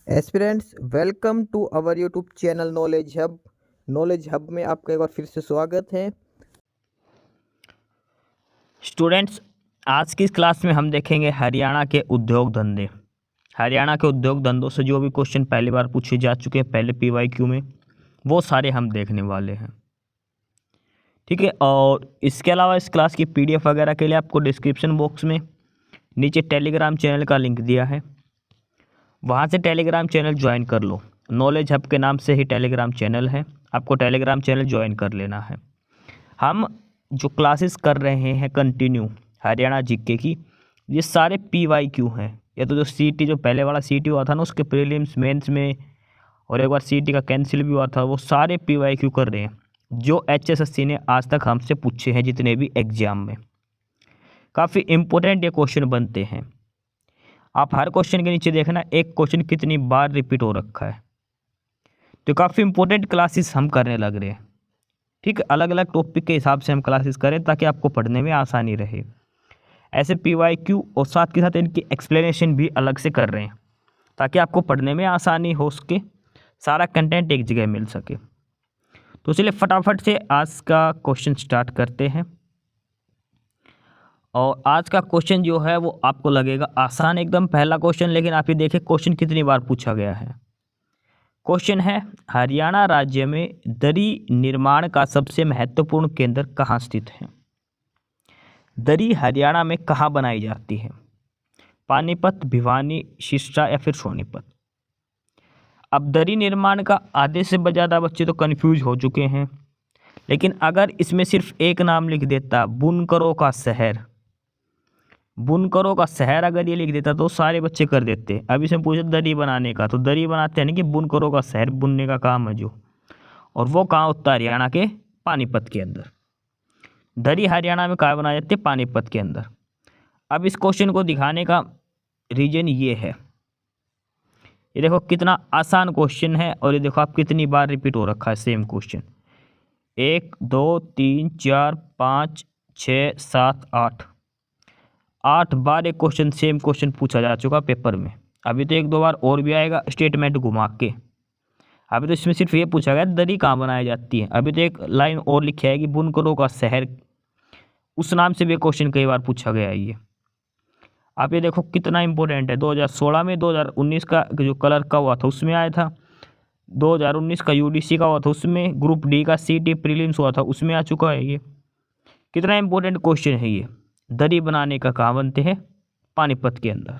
Aspirants welcome to our YouTube channel knowledge hub में आपका एक बार फिर से स्वागत है। स्टूडेंट्स, आज की इस क्लास में हम देखेंगे हरियाणा के उद्योग धंधे। हरियाणा के उद्योग धंधों से जो भी क्वेश्चन पहली बार पूछे जा चुके हैं पहले PYQ में, वो सारे हम देखने वाले हैं। ठीक है, और इसके अलावा इस क्लास की PDF वगैरह के लिए आपको डिस्क्रिप्शन बॉक्स में नीचे टेलीग्राम चैनल का लिंक दिया है, वहाँ से टेलीग्राम चैनल ज्वाइन कर लो। नॉलेज हब के नाम से ही टेलीग्राम चैनल है, आपको टेलीग्राम चैनल ज्वाइन कर लेना है। हम जो क्लासेस कर रहे हैं कंटिन्यू हरियाणा जीके की, ये सारे PYQ हैं। या तो जो CT जो पहले वाला CT हुआ था ना, उसके प्रीलिम्स मेंस में और एक बार CT का कैंसिल भी हुआ था, वो सारे PYQ कर रहे हैं जो HSSC ने आज तक हमसे पूछे हैं जितने भी एग्जाम में। काफ़ी इम्पोर्टेंट ये क्वेश्चन बनते हैं। आप हर क्वेश्चन के नीचे देखना एक क्वेश्चन कितनी बार रिपीट हो रखा है। तो काफ़ी इंपॉर्टेंट क्लासेस हम करने लग रहे हैं। ठीक है, अलग अलग टॉपिक के हिसाब से हम क्लासेस करें ताकि आपको पढ़ने में आसानी रहे। ऐसे PYQ और साथ के साथ इनकी एक्सप्लेनेशन भी अलग से कर रहे हैं ताकि आपको पढ़ने में आसानी हो सके, सारा कंटेंट एक जगह मिल सके। तो चलिए फटाफट से आज का क्वेश्चन स्टार्ट करते हैं। और आज का क्वेश्चन जो है वो आपको लगेगा आसान एकदम पहला क्वेश्चन, लेकिन आप ये देखिए क्वेश्चन कितनी बार पूछा गया है। क्वेश्चन है, हरियाणा राज्य में दरी निर्माण का सबसे महत्वपूर्ण केंद्र कहाँ स्थित है? दरी हरियाणा में कहाँ बनाई जाती है? पानीपत, भिवानी, सिरसा या फिर सोनीपत? अब दरी निर्माण का आधे से ज़्यादा बच्चे तो कंफ्यूज हो चुके हैं, लेकिन अगर इसमें सिर्फ एक नाम लिख देता, बुनकरों का शहर, बुनकरों का शहर अगर ये लिख देता तो सारे बच्चे कर देते। अब इसमें पूछे दरी बनाने का, तो दरी बनाते हैं ना कि बुनकरों का शहर, बुनने का काम है जो, और वो कहाँ होता है? हरियाणा के पानीपत के अंदर। दरी हरियाणा में कहाँ बनाई जाती है? पानीपत के अंदर। अब इस क्वेश्चन को दिखाने का रीजन ये है, ये देखो कितना आसान क्वेश्चन है, और ये देखो आप कितनी बार रिपीट हो रखा है सेम क्वेश्चन। 1 2 3 4 5 6 7 8 बार एक क्वेश्चन सेम क्वेश्चन पूछा जा चुका पेपर में। अभी तो एक दो बार और भी आएगा स्टेटमेंट घुमा के। अभी तो इसमें सिर्फ ये पूछा गया दरी कहाँ बनाई जाती है। अभी तो एक लाइन और लिखी है कि बुनकरों का शहर, उस नाम से भी क्वेश्चन कई बार पूछा गया है ये। आप ये देखो कितना इंपॉर्टेंट है। 2016 में 2019 का जो कलर का हुआ था उसमें आया था, 2019 का UDC का हुआ था उसमें, ग्रुप D का CT प्रीलिम्स हुआ था उसमें आ चुका है ये। कितना इंपॉर्टेंट क्वेश्चन है ये। दरी बनाने का कहाँ बनते हैं? पानीपत के अंदर।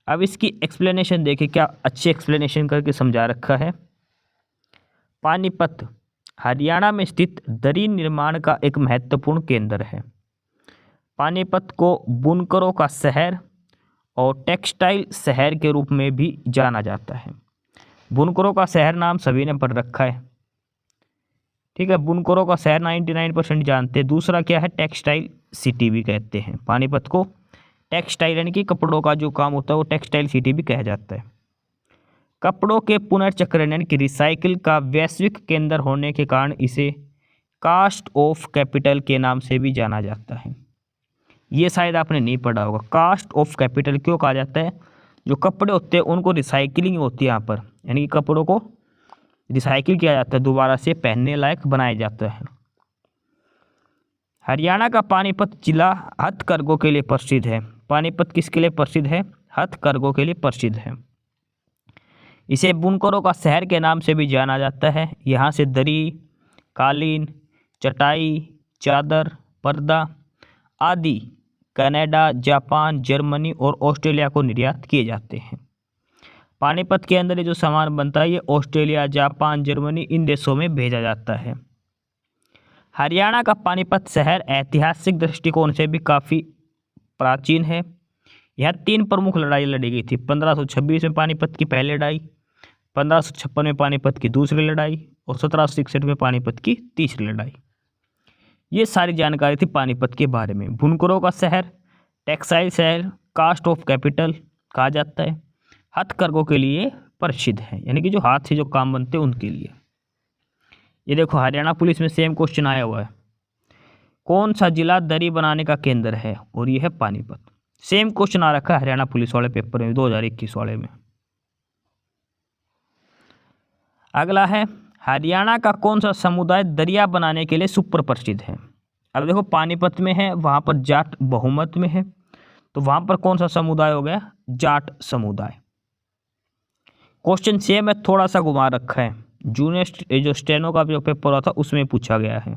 अब इसकी एक्सप्लेनेशन देखिए, क्या अच्छी एक्सप्लेनेशन करके समझा रखा है। पानीपत हरियाणा में स्थित दरी निर्माण का एक महत्वपूर्ण केंद्र है। पानीपत को बुनकरों का शहर और टेक्सटाइल शहर के रूप में भी जाना जाता है। बुनकरों का शहर नाम सभी ने पढ़ रखा है। ठीक है, बुनकरों का शहर 99% जानते हैं। दूसरा क्या है? टेक्सटाइल सिटी भी कहते हैं। पानीपत को टेक्सटाइल यानी कि कपड़ों का जो काम होता है वो टेक्सटाइल सिटी भी कहा जाता है। कपड़ों के पुनर्चक्रण यानी कि रिसाइकिल का वैश्विक केंद्र होने के कारण इसे कास्ट ऑफ कैपिटल के नाम से भी जाना जाता है। ये शायद आपने नहीं पढ़ा होगा। कास्ट ऑफ कैपिटल क्यों कहा जाता है? जो कपड़े होते हैं उनको रिसाइकिलिंग होती है यहाँ पर, यानी कि कपड़ों को रिसाइकिल किया जाता है, दोबारा से पहनने लायक बनाया जाता है। हरियाणा का पानीपत जिला हथकरघों के लिए प्रसिद्ध है। पानीपत किसके लिए प्रसिद्ध है? हथकरघों के लिए प्रसिद्ध है। इसे बुनकरों का शहर के नाम से भी जाना जाता है। यहाँ से दरी, कालीन, चटाई, चादर, पर्दा आदि कनाडा, जापान, जर्मनी और ऑस्ट्रेलिया को निर्यात किए जाते हैं। पानीपत के अंदर ये जो सामान बनता है ये ऑस्ट्रेलिया, जापान, जर्मनी इन देशों में भेजा जाता है। हरियाणा का पानीपत शहर ऐतिहासिक दृष्टिकोण से भी काफ़ी प्राचीन है। यहाँ 3 प्रमुख लड़ाई लड़ी गई थी। 1526 में पानीपत की पहली लड़ाई, 1556 में पानीपत की दूसरी लड़ाई और 1761 में पानीपत की तीसरी लड़ाई। ये सारी जानकारी थी पानीपत के बारे में। बुनकरों का शहर, टेक्सटाइल शहर, कास्ट ऑफ कैपिटल कहा जाता है, हथकरघों के लिए प्रसिद्ध है, यानी कि जो हाथ से जो काम बनते हैं उनके लिए। ये देखो हरियाणा पुलिस में सेम क्वेश्चन आया हुआ है, कौन सा जिला दरी बनाने का केंद्र है? और ये है पानीपत। सेम क्वेश्चन आ रखा है हरियाणा पुलिस वाले पेपर में 2021 वाले में। अगला है हरियाणा का कौन सा समुदाय दरिया बनाने के लिए सुपर प्रसिद्ध है। अब देखो पानीपत में है, वहाँ पर जाट बहुमत में है, तो वहाँ पर कौन सा समुदाय हो गया, जाट समुदाय। क्वेश्चन सेम है, थोड़ा सा घुमा रखा है, जूनियर जो स्टेनो का जो पेपर हुआ था उसमें पूछा गया है।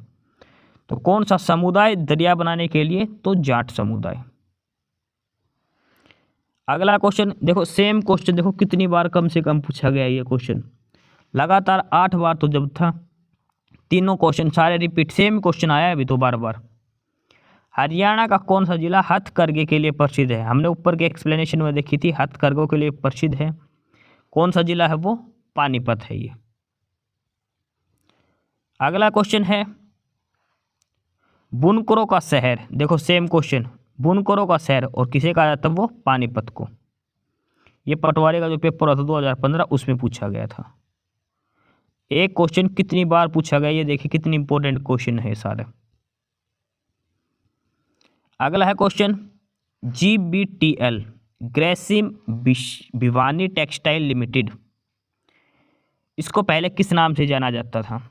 तो कौन सा समुदाय दरिया बनाने के लिए, तो जाट समुदाय। अगला क्वेश्चन देखो, सेम क्वेश्चन देखो कितनी बार कम से कम पूछा गया ये क्वेश्चन, लगातार 8 बार तो जब था, तीनों क्वेश्चन सारे रिपीट, सेम क्वेश्चन आया है अभी तो बार बार। हरियाणा का कौन सा जिला हथकरघे के लिए प्रसिद्ध है। हमने ऊपर के एक्सप्लेनेशन में देखी थी, हथकरघों के लिए प्रसिद्ध है। कौन सा जिला है वो, पानीपत है ये। अगला क्वेश्चन है बुनकरों का शहर, देखो सेम क्वेश्चन, बुनकरों का शहर और किसे कहा जाता है, वो पानीपत को। ये पटवारी का जो पेपर हुआ था 2015 उसमें पूछा गया था। एक क्वेश्चन कितनी बार पूछा गया, ये देखिए कितनी इंपॉर्टेंट क्वेश्चन है सारे। अगला है question GBTL, Grasim Bhiwani textile limited, इसको पहले किस नाम से जाना जाता था।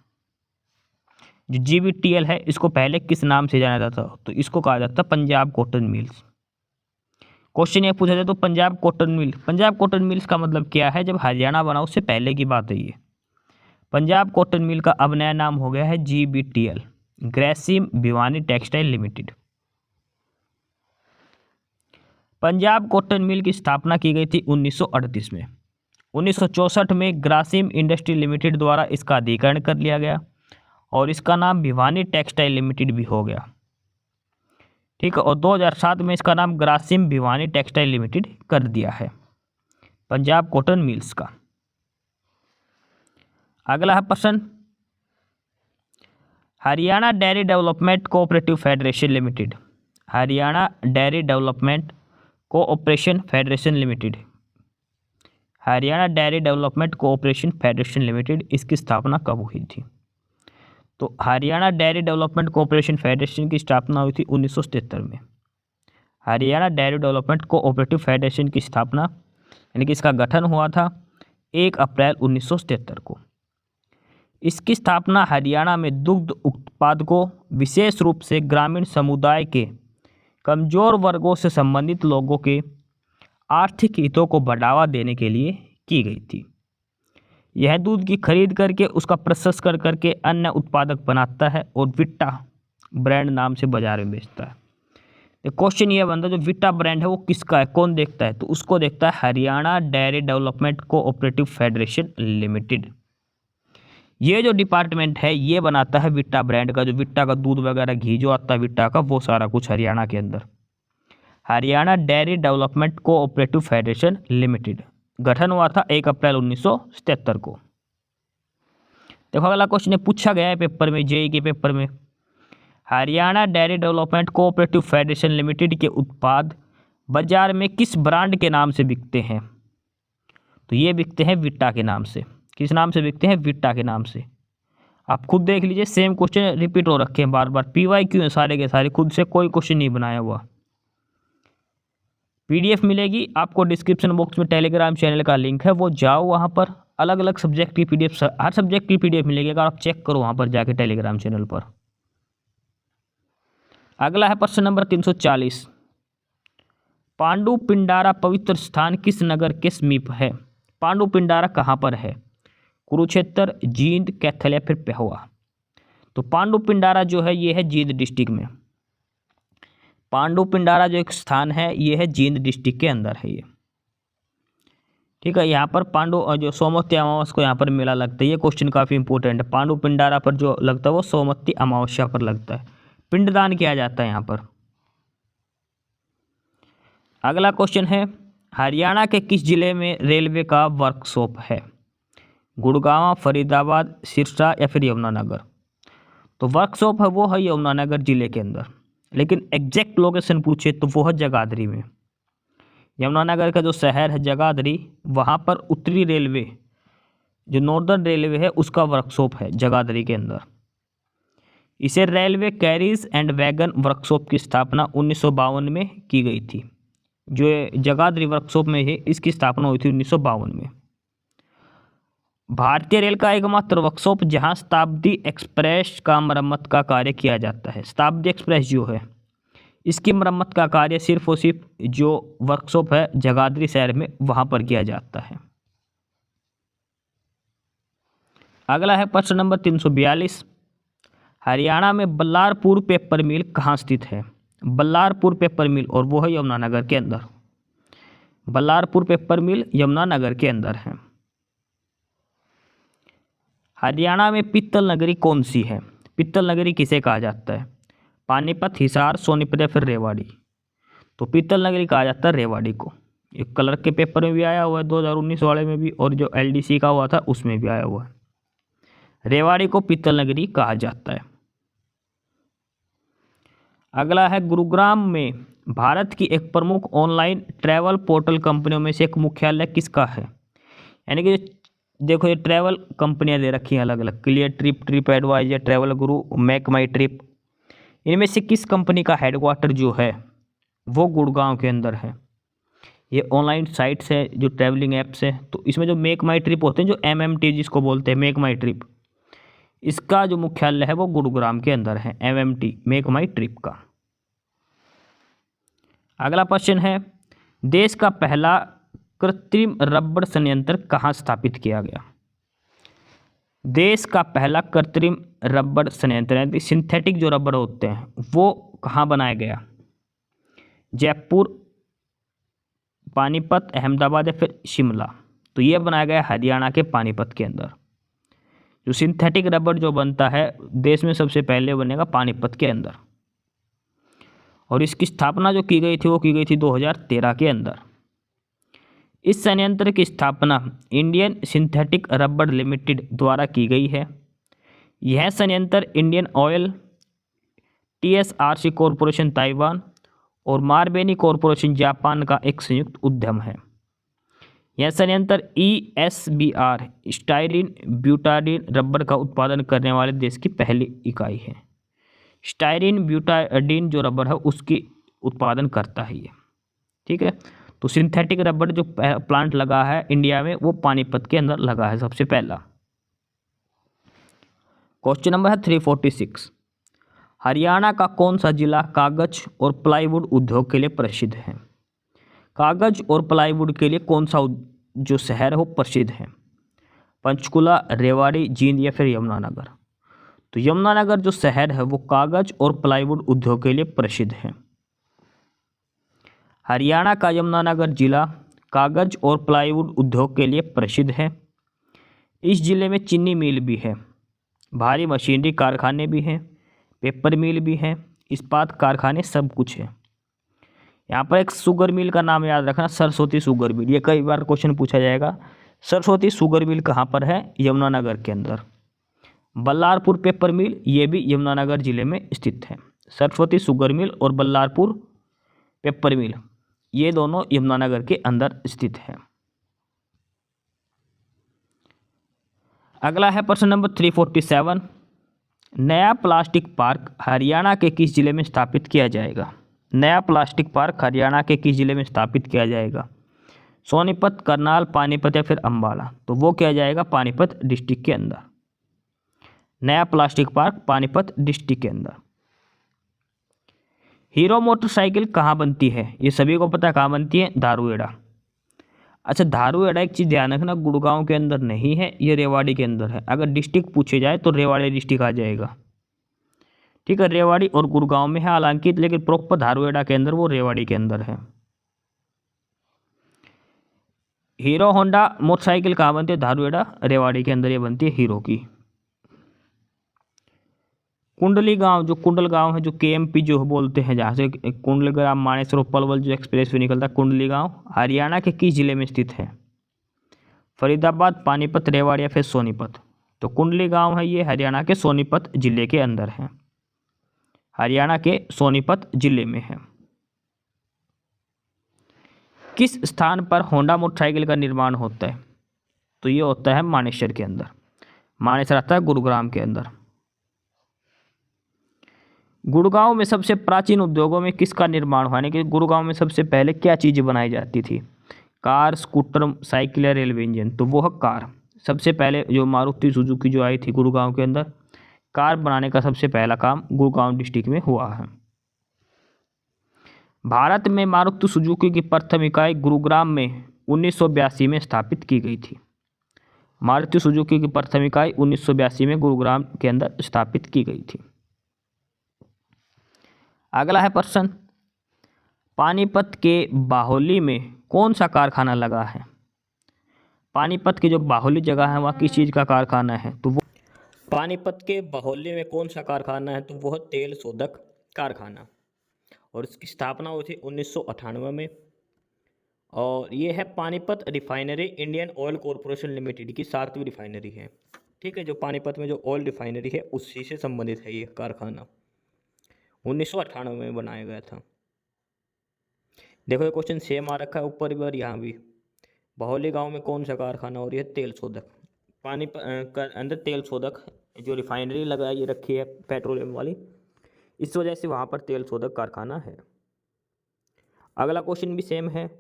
जो GBTL है इसको पहले किस नाम से जाना जाता था, तो इसको कहा जाता पंजाब कॉटन मिल्स। क्वेश्चन ये पूछा जाए तो Punjab cotton mill, Punjab cotton mills का मतलब क्या है, जब हरियाणा बना उससे पहले की बात है ये। पंजाब कॉटन मिल का अब नया नाम हो गया है GBTL, Grasim Bhiwani textile limited. Punjab cotton mill की स्थापना की गई थी 1938 में। 1964 में ग्रासिम इंडस्ट्री लिमिटेड द्वारा इसका अधिग्रहण कर लिया गया और इसका नाम भिवानी टेक्सटाइल लिमिटेड भी हो गया, ठीक है। और 2007 में इसका नाम ग्रासिम भिवानी टेक्सटाइल लिमिटेड कर दिया है पंजाब कॉटन मिल्स का। अगला है प्रश्न, Haryana dairy development cooperative federation limited, Haryana dairy development cooperation federation limited, Haryana dairy development cooperation federation limited, इसकी स्थापना कब हुई थी। तो Haryana dairy development cooperation federation की स्थापना हुई थी 1977 में। Haryana dairy development cooperative federation की स्थापना यानी कि इसका गठन हुआ था 1 अप्रैल 1977 को। इसकी स्थापना हरियाणा में दुग्ध उत्पादकों, विशेष रूप से ग्रामीण समुदाय के कमजोर वर्गों से संबंधित लोगों के आर्थिक हितों को बढ़ावा देने के लिए की गई थी। यह दूध की खरीद करके उसका प्रसंस्करण करके अन्य उत्पादक बनाता है और विट्टा ब्रांड नाम से बाजार में बेचता है। तो क्वेश्चन ये बनता है, जो विट्टा ब्रांड है वो किसका है, कौन देखता है, तो उसको देखता है Haryana dairy development cooperative federation limited. ये जो डिपार्टमेंट है ये बनाता है विट्टा ब्रांड का, जो विट्टा का दूध वगैरह घी जो आता है विट्टा का, वो सारा कुछ हरियाणा के अंदर। Haryana dairy development cooperative federation limited गठन हुआ था 1 अप्रैल 1977 को। देखो अगला क्वेश्चन पूछा गया है पेपर में, जेईई के पेपर में, Haryana dairy development cooperative federation limited के उत्पाद बाजार में किस ब्रांड के नाम से बिकते हैं। तो ये बिकते हैं विट्टा के नाम से। किस नाम से बिकते हैं, विट्टा के नाम से। आप खुद देख लीजिए, सेम क्वेश्चन रिपीट हो रखे हैं बार बार, PYQ है सारे के सारे, खुद से कोई क्वेश्चन नहीं बनाया हुआ। PDF मिलेगी आपको डिस्क्रिप्शन बॉक्स में, टेलीग्राम चैनल का लिंक है, वो जाओ वहाँ पर, अलग अलग सब्जेक्ट की PDF, हर सब्जेक्ट की PDF मिलेगी, अगर आप चेक करो वहाँ पर जाके टेलीग्राम चैनल पर। अगला है प्रश्न नंबर 340, पांडु पिंडारा पवित्र स्थान किस नगर के समीप है। पांडु पिंडारा कहाँ पर है, कुरुक्षेत्र, जींद, कैथल या फिर पेहोवा। तो पांडु पिंडारा जो है ये है जींद डिस्ट्रिक्ट में। पांडु पिंडारा जो एक स्थान है ये है जींद डिस्ट्रिक्ट के अंदर है ये, ठीक है। यहाँ पर पांडु जो सोमवती अमावस्या को यहाँ पर मेला लगता है, ये क्वेश्चन काफ़ी इंपॉर्टेंट है। पांडु पिंडारा पर जो लगता है वो सोमवती अमावस्या पर लगता है, पिंडदान किया जाता है यहाँ पर। अगला क्वेश्चन है, हरियाणा के किस जिले में रेलवे का वर्कशॉप है। गुड़गांव, फरीदाबाद, सिरसा या फिर यमुनानगर। तो वर्कशॉप है वो है यमुनानगर जिले के अंदर, लेकिन एग्जैक्ट लोकेशन पूछे तो वो है जगाधरी में। यमुनानगर का जो शहर है जगाधरी, वहाँ पर उत्तरी रेलवे जो नॉर्दर्न रेलवे है उसका वर्कशॉप है जगाधरी के अंदर। इसे railway carries and wagon workshop की स्थापना 1952 में की गई थी। जो जगाधरी वर्कशॉप में है इसकी स्थापना हुई थी 1952 में। भारतीय रेल का एकमात्र वर्कशॉप जहां शताब्दी एक्सप्रेस का मरम्मत का कार्य किया जाता है। शताब्दी एक्सप्रेस जो है इसकी मरम्मत का कार्य सिर्फ और सिर्फ जो वर्कशॉप है जगाधरी शहर में वहां पर किया जाता है। अगला है प्रश्न नंबर 342। हरियाणा में बल्लारपुर पेपर मिल कहाँ स्थित है? बल्लारपुर पेपर मिल, और वो है यमुनानगर के अंदर। बल्लारपुर पेपर मिल यमुनानगर के अंदर है। हरियाणा में पित्तल नगरी कौन सी है? पित्तल नगरी किसे कहा जाता है? पानीपत, हिसार, सोनीपत या फिर रेवाड़ी? तो पित्तल नगरी कहा जाता है रेवाड़ी को। एक क्लर्क के पेपर में भी आया हुआ है 2019 वाले में भी, और जो एलडीसी का हुआ था उसमें भी आया हुआ है। रेवाड़ी को पित्तल नगरी कहा जाता है। अगला है गुरुग्राम में भारत की एक प्रमुख ऑनलाइन ट्रैवल पोर्टल कंपनियों में से एक मुख्यालय किसका है? यानी कि देखो ये ट्रैवल कंपनियां दे रखी हैं अलग अलग, Cleartrip, TripAdvisor, Travelguru, MakeMyTrip. इनमें से किस कंपनी का हेडक्वार्टर जो है वो गुड़गांव के अंदर है? ये ऑनलाइन साइट्स है जो ट्रैवलिंग ऐप्स है, तो इसमें जो मेक माई ट्रिप होते हैं, जो MMT जिसको बोलते हैं मेक माई ट्रिप, इसका जो मुख्यालय है वो गुरुग्राम के अंदर है, MMT मेक माई ट्रिप का। अगला क्वेश्चन है, देश का पहला कृत्रिम रबड़ संयंत्र कहाँ स्थापित किया गया? देश का पहला कृत्रिम रबड़ संयंत्र यानी सिंथेटिक जो रबड़ होते हैं वो कहाँ बनाया गया? जयपुर, पानीपत, अहमदाबाद या फिर शिमला? तो ये बनाया गया हरियाणा के पानीपत के अंदर। जो सिंथेटिक रबड़ जो बनता है देश में सबसे पहले बनेगा पानीपत के अंदर, और इसकी स्थापना जो की गई थी वो की गई थी 2013 के अंदर। इस संयंत्र की स्थापना इंडियन सिंथेटिक रबड़ लिमिटेड द्वारा की गई है। यह संयंत्र Indian oil, TSRC corporation Taiwan और मार्बेनी कॉरपोरेशन जापान का एक संयुक्त उद्यम है। यह संयंत्र ESBR स्टाइरिन ब्यूटाडीन रबड़ का उत्पादन करने वाले देश की पहली इकाई है। स्टाइरिन ब्यूटाडीन जो रबड़ है उसकी उत्पादन करता है ये, ठीक है। तो सिंथेटिक रबड़ जो प्लांट लगा है इंडिया में वो पानीपत के अंदर लगा है सबसे पहला। क्वेश्चन नंबर है 346। हरियाणा का कौन सा जिला कागज और प्लाईवुड उद्योग के लिए प्रसिद्ध है? कागज और प्लाईवुड के लिए कौन सा जो शहर है वो प्रसिद्ध है? पंचकुला, रेवाड़ी, जींद या फिर यमुनानगर? तो यमुनानगर जो शहर है वो कागज और प्लाईवुड उद्योग के लिए प्रसिद्ध है। हरियाणा का यमुनानगर जिला कागज और प्लाईवुड उद्योग के लिए प्रसिद्ध है। इस जिले में चीनी मिल भी है, भारी मशीनरी कारखाने भी हैं, पेपर मिल भी है, इस्पात कारखाने, सब कुछ है। यहाँ पर एक शुगर मिल का नाम याद रखना, सरस्वती शुगर मिल। ये कई बार क्वेश्चन पूछा जाएगा। सरस्वती शुगर मिल कहाँ पर है? यमुनानगर के अंदर। बल्लारपुर पेपर मिल ये भी यमुनानगर जिले में स्थित है। सरस्वती शुगर मिल और बल्लारपुर पेपर मिल ये दोनों यमुनानगर के अंदर स्थित है। अगला है प्रश्न नंबर 347। नया प्लास्टिक पार्क हरियाणा के किस जिले में स्थापित किया जाएगा? नया प्लास्टिक पार्क हरियाणा के किस जिले में स्थापित किया जाएगा? सोनीपत, करनाल, पानीपत या फिर अम्बाला? तो वो किया जाएगा पानीपत डिस्ट्रिक्ट के अंदर। नया प्लास्टिक पार्क पानीपत डिस्ट्रिक्ट के अंदर। हीरो मोटरसाइकिल कहाँ बनती है? ये सभी को पता है कहाँ बनती है, धारूहेड़ा। अच्छा, धारूहेड़ा एक चीज़ ध्यान रखना, गुड़गांव के अंदर नहीं है, ये रेवाड़ी के अंदर है। अगर डिस्ट्रिक्ट पूछे जाए तो रेवाड़ी डिस्ट्रिक्ट आ जाएगा, ठीक है। रेवाड़ी और गुड़गांव में है हालांकि, लेकिन प्रॉपर धारूहेड़ा के अंदर वो रेवाड़ी के अंदर है। हीरो होंडा मोटरसाइकिल कहाँ बनती है? धारूहेड़ा, रेवाड़ी के अंदर ये बनती है हीरो की। कुंडली गांव, जो कुंडल गांव है, जो KMP जो बोलते हैं, जहाँ से कुंडलग्राम, मानेसर और पलवल जो एक्सप्रेस वे निकलता है, कुंडली गांव हरियाणा के किस जिले में स्थित है? फरीदाबाद, पानीपत, रेवाड़ी या फिर सोनीपत? तो कुंडली गांव है ये हरियाणा के सोनीपत जिले के अंदर है। हरियाणा के सोनीपत जिले में है। किस स्थान पर होंडा मोटरसाइकिल का निर्माण होता है? तो ये होता है मानेसर के अंदर। मानेसर आता है गुरुग्राम के अंदर। गुड़गांव में सबसे प्राचीन उद्योगों में किसका निर्माण हुआ? यानी कि गुड़गांव में सबसे पहले क्या चीज़ें बनाई जाती थी? कार, स्कूटर, साइकिल या रेलवे इंजन? तो वो है कार। सबसे पहले जो मारुति सुजुकी जो आई थी गुड़गांव के अंदर, कार बनाने का सबसे पहला काम गुड़गांव डिस्ट्रिक्ट में हुआ है। भारत में मारुति सुजुकी की प्रथम इकाई गुरुग्राम में 1982 में स्थापित की गई थी। मारुति सुजुकी की प्रथम इकाई 1982 में गुरुग्राम के अंदर स्थापित की गई थी। अगला है प्रश्न, पानीपत के बाहोली में कौन सा कारखाना लगा है? पानीपत की जो बाहोली जगह है वहाँ किस चीज़ का कारखाना है? तो वो पानीपत के बाहोली में कौन सा कारखाना है? तो वह तेल शोधक कारखाना, और इसकी स्थापना हुई थी 1998 में। और ये है Panipat refinery Indian oil corporation limited की 7वीं रिफाइनरी है। ठीक है, जो पानीपत में जो ऑयल रिफाइनरी है उसी से संबंधित है ये कारखाना, 1998 में बनाया गया था। देखो ये क्वेश्चन सेम आ रखा है ऊपर भी और यहाँ भी। बाहोली गांव में कौन सा कारखाना? और ये तेल शोधक, पानीपत अंदर तेल शोधक जो रिफाइनरी लगाई रखी है पेट्रोलियम वाली, इस वजह से वहाँ पर तेल शोधक कारखाना है। अगला क्वेश्चन भी सेम है,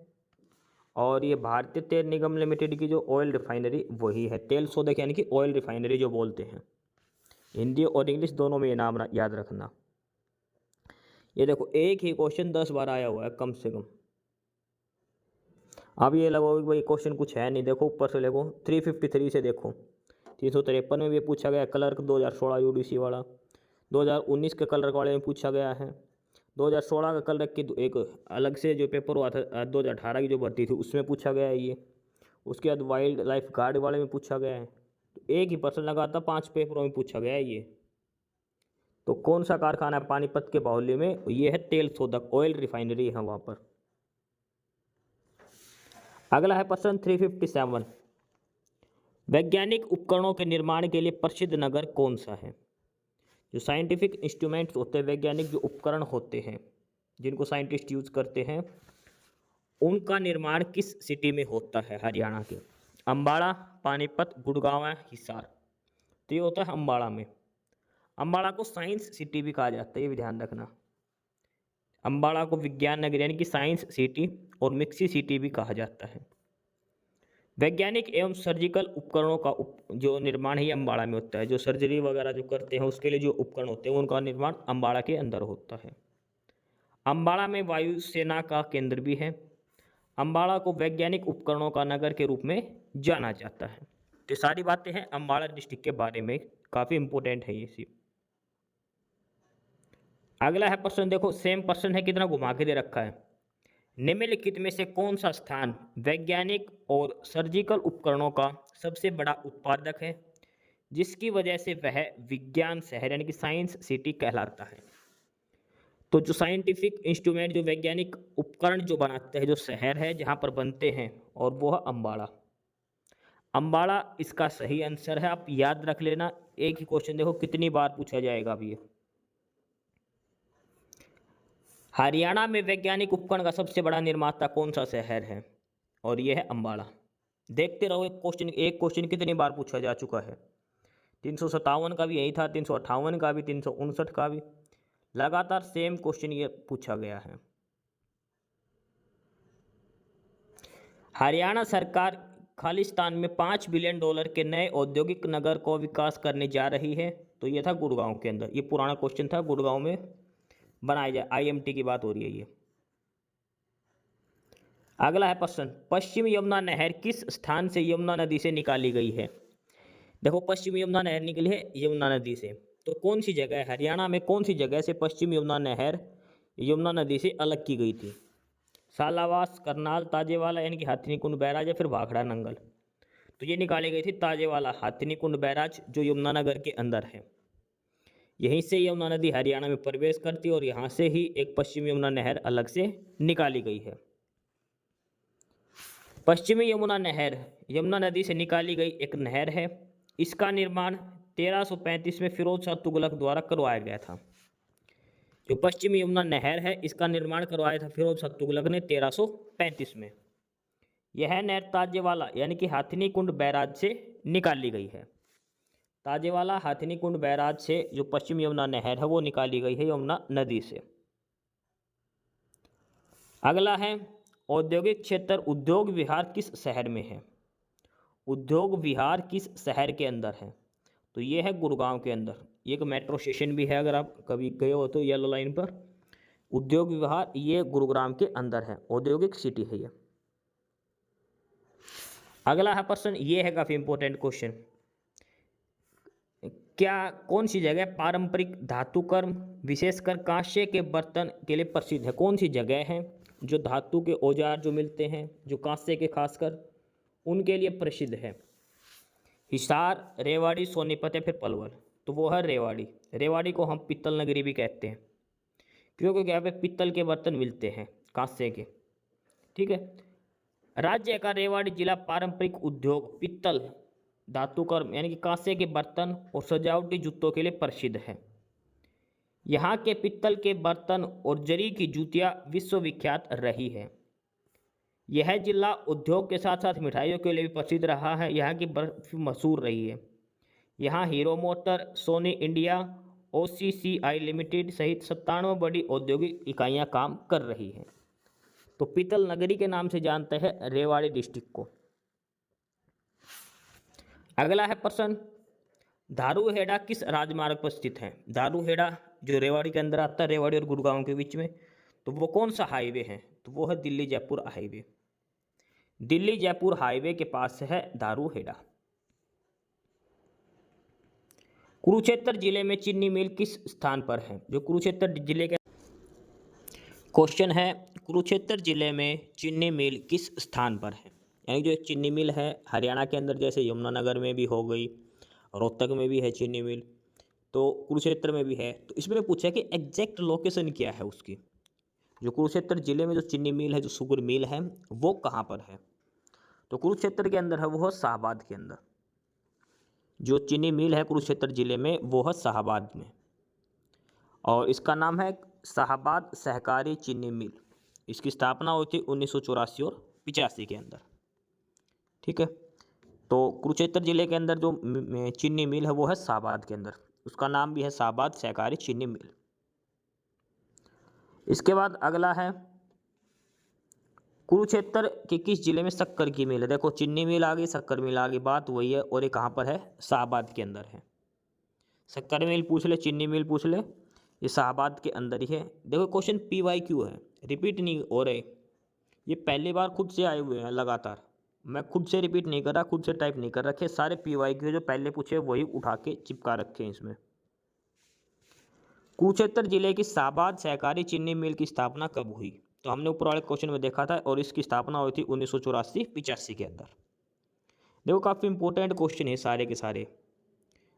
और ये भारतीय तेल निगम लिमिटेड की जो ऑयल रिफाइनरी वही है तेल शोधक, यानी कि ऑयल रिफाइनरी जो बोलते हैं। हिंदी और इंग्लिश दोनों में ये नाम याद रखना। ये देखो एक ही क्वेश्चन 10 बार आया हुआ है कम से कम। अब ये लगो भाई क्वेश्चन कुछ है नहीं, देखो ऊपर से देखो 353 से देखो 353 में भी पूछा गया क्लर्क 2016 यूडीसी वाला, 2019 के क्लर्क वाले में पूछा गया है, 2016 का क्लर्क की एक अलग से जो पेपर हुआ था 2018 की जो भर्ती थी उसमें पूछा गया है ये, उसके बाद वाइल्ड लाइफ गार्ड वाले में पूछा गया है। तो एक ही प्रश्न लगा था 5 पेपरों में पूछा गया है ये। तो कौन सा कारखाना है पानीपत के बाहुल्य में? ये है तेल शोधक, ऑयल रिफाइनरी है वहाँ पर। अगला है प्रश्न 357, वैज्ञानिक उपकरणों के निर्माण के लिए प्रसिद्ध नगर कौन सा है? जो साइंटिफिक इंस्ट्रूमेंट्स होते हैं, वैज्ञानिक जो उपकरण होते हैं जिनको साइंटिस्ट यूज करते हैं, उनका निर्माण किस सिटी में होता है? हरियाणा के अम्बाड़ा, पानीपत, गुड़गांव या हिसार। तो ये होता है अम्बाड़ा में। अम्बाड़ा को साइंस सिटी भी कहा जाता है, ये भी ध्यान रखना। अम्बाड़ा को विज्ञान नगरी यानी कि साइंस सिटी और मिक्सी सिटी भी कहा जाता है। वैज्ञानिक एवं सर्जिकल उपकरणों का जो निर्माण है ये अम्बाड़ा में होता है। जो सर्जरी वगैरह जो करते हैं उसके लिए जो उपकरण होते हैं उनका निर्माण अम्बाड़ा के अंदर होता है। अम्बाड़ा में वायुसेना का केंद्र भी है। अम्बाड़ा को वैज्ञानिक उपकरणों का नगर के रूप में जाना जाता है। तो सारी बातें हैं अम्बाड़ा डिस्ट्रिक्ट के बारे में, काफ़ी इंपॉर्टेंट है ये सी। अगला है प्रश्न, देखो सेम प्रश्न है, कितना घुमा के दे रखा है। निम्नलिखित में से कौन सा स्थान वैज्ञानिक और सर्जिकल उपकरणों का सबसे बड़ा उत्पादक है, जिसकी वजह से वह विज्ञान शहर यानी कि साइंस सिटी कहलाता है? तो जो साइंटिफिक इंस्ट्रूमेंट, जो वैज्ञानिक उपकरण जो बनाते हैं, जो शहर है जहाँ पर बनते हैं, और वो है अम्बाड़ा। अम्बाड़ा इसका सही आंसर है, आप याद रख लेना। एक ही क्वेश्चन देखो कितनी बार पूछा जाएगा अभी। हरियाणा में वैज्ञानिक उपकरण का सबसे बड़ा निर्माता कौन सा शहर है? और यह है अम्बाड़ा। देखते रहो एक क्वेश्चन कितनी बार पूछा जा चुका है। 357 का भी यही था, 358 का भी, 359 का भी, लगातार सेम क्वेश्चन ये पूछा गया है। हरियाणा सरकार खालिस्तान में $5 बिलियन के नए औद्योगिक नगर को विकास करने जा रही है। तो ये था गुड़गांव के अंदर, ये पुराना क्वेश्चन था, गुड़गांव में बनाया जाए, IMT की बात हो रही है ये। अगला है प्रश्न, पश्चिम यमुना नहर किस स्थान से यमुना नदी से निकाली गई है? देखो पश्चिम यमुना नहर निकली है यमुना नदी से, तो कौन सी जगह है हरियाणा में, कौन सी जगह से पश्चिम यमुना नहर यमुना नदी से अलग की गई थी? सालावास, करनाल, ताजेवाला यानी कि हाथनीकुंड बैराज, या फिर भाखड़ा नंगल। तो ये निकाली गई थी ताजेवाला हाथनीकुंड बैराज जो यमुनानगर के अंदर है। यहीं से यमुना नदी हरियाणा में प्रवेश करती है और यहाँ से ही एक पश्चिमी यमुना नहर अलग से निकाली गई है। पश्चिमी यमुना नहर यमुना नदी से निकाली गई एक नहर है। इसका निर्माण 1335 में फिरोज शाह तुगलक द्वारा करवाया गया था। जो पश्चिमी यमुना नहर है इसका निर्माण करवाया था फिरोज शाह तुगलक ने 1335 में। यह नहर ताजेवाला यानी कि हाथनीकुंड बैराज से निकाली गई है। ताजेवाला हाथनीकुंड बैराज से जो पश्चिम यमुना नहर है वो निकाली गई है यमुना नदी से। अगला है औद्योगिक क्षेत्र उद्योग विहार किस शहर में है? उद्योग विहार किस शहर के अंदर है? तो ये है गुड़गांव के अंदर। ये एक मेट्रो स्टेशन भी है, अगर आप कभी गए हो तो येलो लाइन पर। उद्योग विहार ये गुरुग्राम के अंदर है, औद्योगिक सिटी है ये। अगला है प्रश्न, ये है काफ़ी इंपॉर्टेंट क्वेश्चन। क्या कौन सी जगह पारंपरिक धातु कर्म विशेषकर कांस्य के बर्तन के लिए प्रसिद्ध है? कौन सी जगह है जो धातु के औजार जो मिलते हैं, जो कांस्य के खासकर, उनके लिए प्रसिद्ध है? हिसार, रेवाड़ी, सोनीपत या फिर पलवल? तो वो है रेवाड़ी। रेवाड़ी को हम पित्तल नगरी भी कहते हैं, क्योंकि यहाँ पे पित्तल के बर्तन मिलते हैं कांस्य के। ठीक है। राज्य का रेवाड़ी जिला पारंपरिक उद्योग, पित्तल, धातु कर्म यानी कि कांस्य के बर्तन और सजावटी जूतों के लिए प्रसिद्ध है। यहाँ के पित्तल के बर्तन और जरी की जूतियाँ विश्वविख्यात रही है। यह जिला उद्योग के साथ साथ मिठाइयों के लिए भी प्रसिद्ध रहा है। यहाँ की बर्फ मशहूर रही है। यहाँ hero motor, Soni India, OCCI limited सहित 97 बड़ी औद्योगिक इकाइयाँ काम कर रही हैं। तो पित्तल नगरी के नाम से जानते हैं रेवाड़ी डिस्ट्रिक्ट को। अगला है प्रश्न, धारूहेड़ा किस राजमार्ग पर स्थित है? धारूहेड़ा जो रेवाड़ी के अंदर आता है, रेवाड़ी और गुड़गांव के बीच में, तो वो कौन सा हाईवे है? तो वो है दिल्ली जयपुर हाईवे। दिल्ली जयपुर हाईवे के पास है धारूहेड़ा। कुरुक्षेत्र जिले में चीनी मिल किस स्थान पर है? जो कुरुक्षेत्र जिले के क्वेश्चन है, कुरुक्षेत्र जिले में चीनी मिल किस स्थान पर है? यानी जो एक चीनी मिल है हरियाणा के अंदर, जैसे यमुनानगर में भी हो गई, रोहतक में भी है चीनी मिल, तो कुरुक्षेत्र में भी है। तो इसमें पूछा है कि एग्जैक्ट लोकेशन क्या है उसकी। जो कुरुक्षेत्र जिले में जो चीनी मिल है, जो शुगर मिल है, वो कहाँ पर है? तो कुरुक्षेत्र के अंदर है, वो है शाहबाद के अंदर। जो चीनी मिल है कुरुक्षेत्र जिले में, वो है शाहबाद में, और इसका नाम है शाहबाद सहकारी चीनी मिल। इसकी स्थापना हुई थी 1984 और 85 के अंदर। ठीक है। तो कुरुक्षेत्र जिले के अंदर जो चीनी मिल है वो है शाहबाद के अंदर, उसका नाम भी है शाहबाद सहकारी चीनी मिल। इसके बाद अगला है, कुरुक्षेत्र के किस जिले में शक्कर की मिल है? देखो चीनी मिल आ गई, शक्कर मिल आ गई, बात वही है, और ये कहाँ पर है? शाहबाद के अंदर है। शक्कर मिल पूछ ले, चीनी मिल पूछ ले, ये शाहबाद के अंदर ही है। देखो क्वेश्चन PYQ है, रिपीट नहीं हो रहे, ये पहली बार खुद से आए हुए हैं लगातार। मैं खुद से रिपीट नहीं कर रहा, खुद से टाइप नहीं कर रखे, सारे PYQ जो पहले पूछे वही उठा के चिपका रखे हैं इसमें। कुरुक्षेत्र जिले की शाहबाद सहकारी चीनी मिल की स्थापना कब हुई? तो हमने ऊपर वाले क्वेश्चन में देखा था, और इसकी स्थापना हुई थी 1984-85 के अंदर। देखो काफ़ी इंपॉर्टेंट क्वेश्चन है सारे के सारे,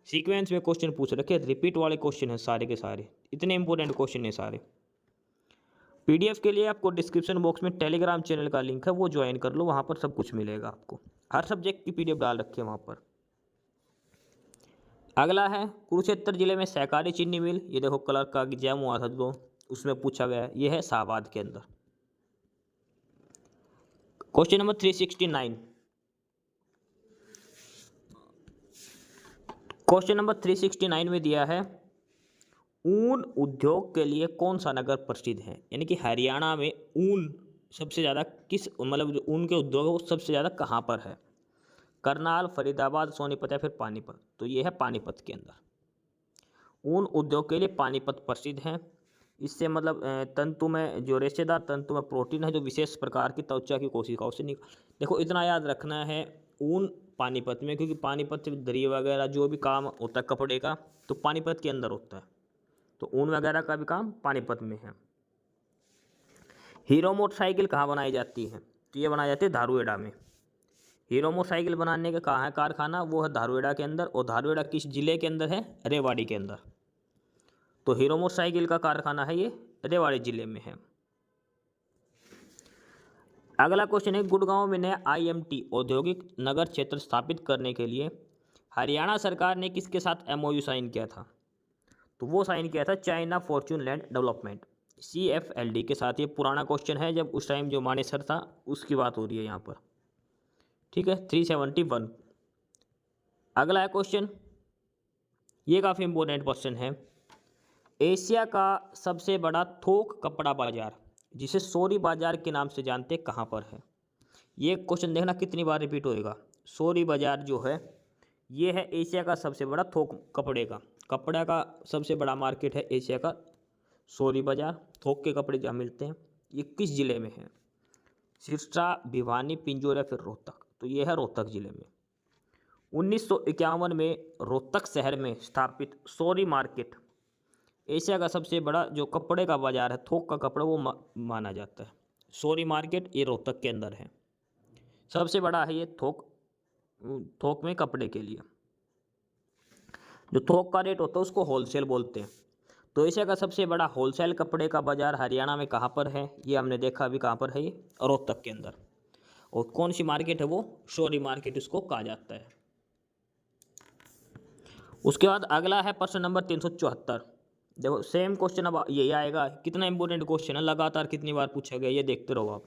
सीक्वेंस में क्वेश्चन पूछ रखे, रिपीट वाले क्वेश्चन है सारे के सारे, इतने इंपॉर्टेंट क्वेश्चन है सारे। PDF के लिए आपको डिस्क्रिप्शन बॉक्स में टेलीग्राम चैनल का लिंक है, वो ज्वाइन कर लो, वहाँ पर सब कुछ मिलेगा आपको, हर सब्जेक्ट की PDF डाल रखी है वहाँ पर। अगला है, कुरुक्षेत्र जिले में सहकारी चीनी मिल, ये देखो कलर का एग्जाम हुआ था जो, उसमें पूछा गया है, ये है शाहबाद के अंदर। क्वेश्चन नंबर 369, क्वेश्चन नंबर 369 में दिया है, ऊन उद्योग के लिए कौन सा नगर प्रसिद्ध है? यानी कि हरियाणा में ऊन सबसे ज़्यादा किस, मतलब जो ऊन के उद्योग है वो सबसे ज़्यादा कहाँ पर है? करनाल, फरीदाबाद, सोनीपत या फिर पानीपत? तो ये है पानीपत के अंदर। ऊन उद्योग के लिए पानीपत प्रसिद्ध है। इससे मतलब तंतु में जो रेशेदार तंतु में प्रोटीन है, जो विशेष प्रकार की त्वचा की कोशिकाओं से निकल, देखो इतना याद रखना है, ऊन पानीपत में, क्योंकि पानीपत से दरी वगैरह जो भी काम होता है कपड़े का, तो पानीपत के अंदर होता है, तो ऊन वगैरह का भी काम पानीपत में है। हीरो मोटरसाइकिल कहाँ बनाई जाती है? तो ये बनाई जाती है धारूहेड़ा में। हीरो मोटरसाइकिल बनाने का कहाँ है कारखाना? वो है धारूहेड़ा के अंदर, और धारूहेड़ा किस जिले के अंदर है? रेवाड़ी के अंदर। तो हीरो मोटरसाइकिल का कारखाना है ये रेवाड़ी जिले में है। अगला क्वेश्चन है, गुड़गांव में नया IMT औद्योगिक नगर क्षेत्र स्थापित करने के लिए हरियाणा सरकार ने किसके साथ MOU साइन किया था? तो वो साइन किया था China Fortune land development, CFLD के साथ। ये पुराना क्वेश्चन है, जब उस टाइम जो मानेसर था उसकी बात हो रही है यहाँ पर। ठीक है, 371। अगला है क्वेश्चन, ये काफ़ी इंपॉर्टेंट क्वेश्चन है, एशिया का सबसे बड़ा थोक कपड़ा बाजार, जिसे सोरी बाजार के नाम से जानते, कहाँ पर है? ये क्वेश्चन देखना कितनी बार रिपीट होएगा। सोरी बाज़ार जो है ये है एशिया का सबसे बड़ा थोक कपड़े का सबसे बड़ा मार्केट है एशिया का सोरी बाज़ार। थोक के कपड़े जहाँ मिलते हैं। ये किस ज़िले में है? सिरसा, भिवानी, पिंजौर या फिर रोहतक? तो ये है रोहतक ज़िले में। 1951 में रोहतक शहर में स्थापित सोरी मार्केट एशिया का सबसे बड़ा जो कपड़े का बाज़ार है, थोक का कपड़ा वो माना जाता है। सोरी मार्केट ये रोहतक के अंदर है, सबसे बड़ा है ये थोक में कपड़े के लिए। जो थोक का रेट होता है उसको होलसेल बोलते हैं। तो एशिया का सबसे बड़ा होलसेल कपड़े का बाज़ार हरियाणा में कहाँ पर है? ये हमने देखा अभी कहाँ पर है, ये रोहतक के अंदर। और कौन सी मार्केट है वो? सोरी मार्केट इसको कहा जाता है। उसके बाद अगला है प्रश्न नंबर 374। देखो सेम क्वेश्चन अब यही आएगा। कितना इंपॉर्टेंट क्वेश्चन है, लगातार कितनी बार पूछा गया, ये देखते रहो आप।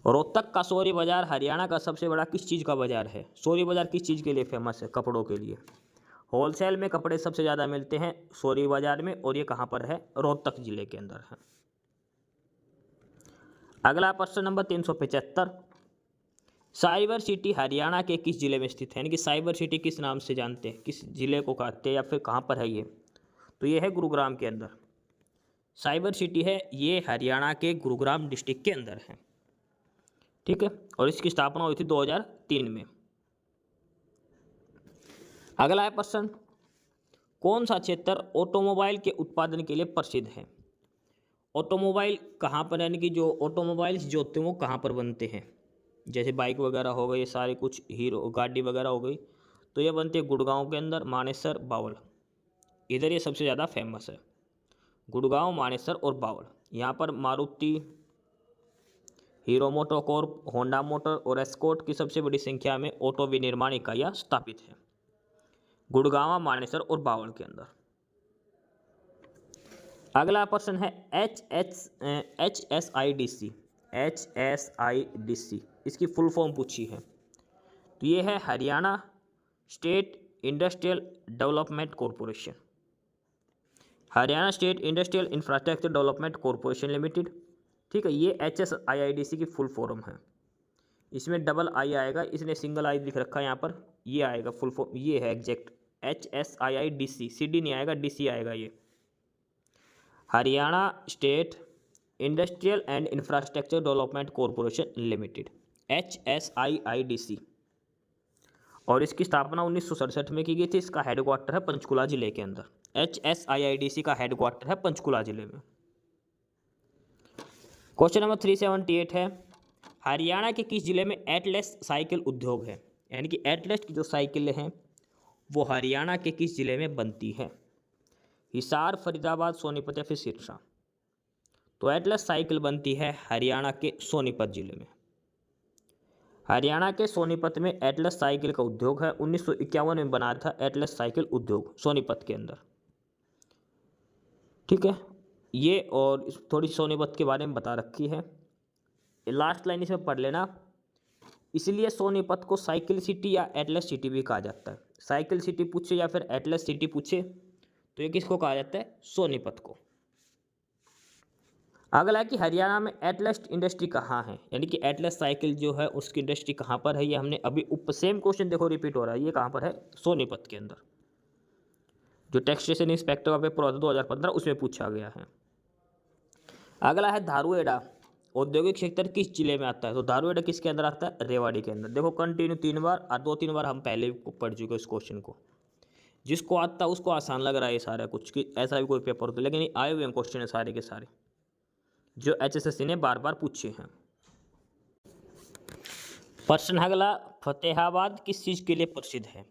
रोहतक का सोरी बाजार हरियाणा का सबसे बड़ा किस चीज़ का बाजार है? सोरी बाजार किस चीज़ के लिए फेमस है? कपड़ों के लिए। होलसेल में कपड़े सबसे ज़्यादा मिलते हैं सोरी बाजार में, और ये कहाँ पर है? रोहतक जिले के अंदर है। अगला प्रश्न नंबर 375। साइबर सिटी हरियाणा के किस जिले में स्थित है? यानी कि साइबर सिटी किस नाम से जानते हैं, किस जिले को कहते हैं, या फिर कहाँ पर है ये? तो ये है गुरुग्राम के अंदर। साइबर सिटी है ये हरियाणा के गुरुग्राम डिस्ट्रिक्ट के अंदर है, ठीक है। और इसकी स्थापना हुई थी 2003 में। अगला है प्रश्न, कौन सा क्षेत्र ऑटोमोबाइल के उत्पादन के लिए प्रसिद्ध है? ऑटोमोबाइल कहाँ पर, यानी कि जो ऑटोमोबाइल्स जो होते हैं वो कहाँ पर बनते हैं? जैसे बाइक वगैरह हो गई, ये सारे कुछ हीरो गाड़ी वगैरह हो गई, तो ये बनते हैं गुड़गांव के अंदर, मानेसर, बावल। इधर ये सबसे ज़्यादा फेमस है, गुड़गांव, मानेसर और बावल। यहाँ पर Maruti, hero MotoCorp, Honda motor और एस्कॉर्ट की सबसे बड़ी संख्या में ऑटो विनिर्माण इकाइयाँ स्थापित हैं गुड़गांव, मानेसर और बावल के अंदर। अगला प्रश्न है HSIDC। HSIDC इसकी फुल फॉर्म पूछी है, तो ये है Haryana state industrial development corporation. Haryana state industrial infrastructure development corporation limited, ठीक है। ये HSIIDC की फुल फॉर्म है। इसमें डबल आई आएगा, इसने सिंगल आई लिख रखा है यहाँ पर, ये आएगा फुल फॉर्म, ये है एग्जैक्ट HSIIDC। CD नहीं आएगा, DC आएगा। ये Haryana state industrial and infrastructure development corporation limited, HSIIDC। और इसकी स्थापना 1967 में की गई थी। इसका हेडक्वार्टर है पंचकुला जिले के अंदर। HSIIDC का हेडक्वार्टर है पंचकुला जिले में। क्वेश्चन नंबर 378 है, हरियाणा के किस जिले में एटलस साइकिल उद्योग है? यानी कि एटलस की जो साइकिलें हैं वो हरियाणा के किस जिले में बनती है? हिसार, फरीदाबाद, सोनीपत या फिर सिरसा? तो एटलस साइकिल बनती है हरियाणा के सोनीपत जिले में। हरियाणा के सोनीपत में एटलस साइकिल का उद्योग है। 1951 में बना था एटलस साइकिल उद्योग सोनीपत के अंदर, ठीक है। ये और थोड़ी सोनीपत के बारे में बता रखी है, लास्ट लाइन इसमें पढ़ लेना। इसलिए सोनीपत को साइकिल सिटी या एटलस सिटी भी कहा जाता है। साइकिल सिटी पूछे या फिर एटलस सिटी पूछे तो ये किसको कहा जाता है? सोनीपत को। अगला है कि हरियाणा में एटलस इंडस्ट्री कहाँ है? यानी कि एटलस साइकिल जो है उसकी इंडस्ट्री कहाँ पर है? ये हमने अभी सेम क्वेश्चन देखो रिपीट हो रहा है। ये कहाँ पर है? सोनीपत के अंदर। जो टैक्सेशन इंस्पेक्टर का पेपर हुआ था 2015 उसमें पूछा गया है। अगला है धारुएडा औद्योगिक क्षेत्र किस जिले में आता है? तो धारुएडा किसके अंदर आता है? रेवाड़ी के अंदर। देखो कंटिन्यू 3 बार और 2-3 बार हम पहले पढ़ चुके इस क्वेश्चन को। जिसको आता है उसको आसान लग रहा है ये सारा कुछ, कि ऐसा भी कोई पेपर होता है, लेकिन आए हुए क्वेश्चन है सारे के सारे जो HSSC ने बार बार पूछे हैं। प्रश्न अगला, फतेहाबाद किस चीज़ के लिए प्रसिद्ध है?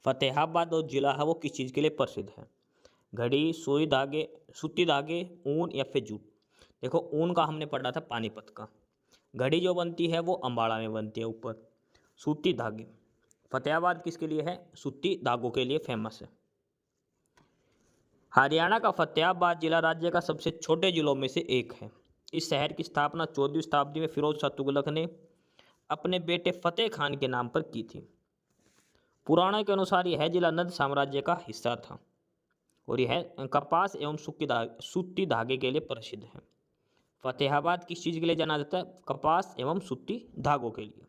फतेहाबाद और जिला है वो किस चीज़ के लिए प्रसिद्ध है? घड़ी, सुई धागे, सूती धागे, ऊन या फिर जूट? देखो ऊन का हमने पढ़ा था पानीपत का। घड़ी जो बनती है वो अम्बाड़ा में बनती है ऊपर। सूती धागे, फतेहाबाद किसके लिए है? सूती धागों के लिए फेमस है। हरियाणा का फतेहाबाद जिला राज्य का सबसे छोटे जिलों में से एक है। इस शहर की स्थापना 14वीं शताब्दी में फिरोज शाह तुगलक ने अपने बेटे फतेह खान के नाम पर की थी। पुराणों के अनुसार यह जिला नंद साम्राज्य का हिस्सा था और यह कपास एवं सूती धागे के लिए प्रसिद्ध है। फतेहाबाद किस चीज़ के लिए जाना जाता है? कपास एवं सूती धागों के लिए।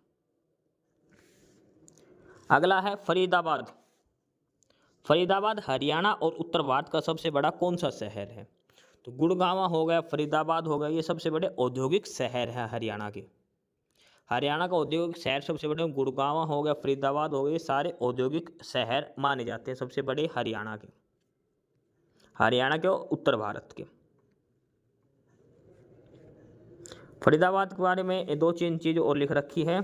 अगला है फरीदाबाद। फरीदाबाद हरियाणा और उत्तर भारत का सबसे बड़ा कौन सा शहर है? तो गुड़गांव हो गया, फरीदाबाद हो गया, ये सबसे बड़े औद्योगिक शहर हैं हरियाणा के। हरियाणा का औद्योगिक शहर सबसे बड़े गुड़गांव हो गया, फरीदाबाद हो गए, ये सारे औद्योगिक शहर माने जाते हैं सबसे बड़े हरियाणा के और उत्तर भारत के। फरीदाबाद के बारे में दो तीन चीज़ और लिख रखी है।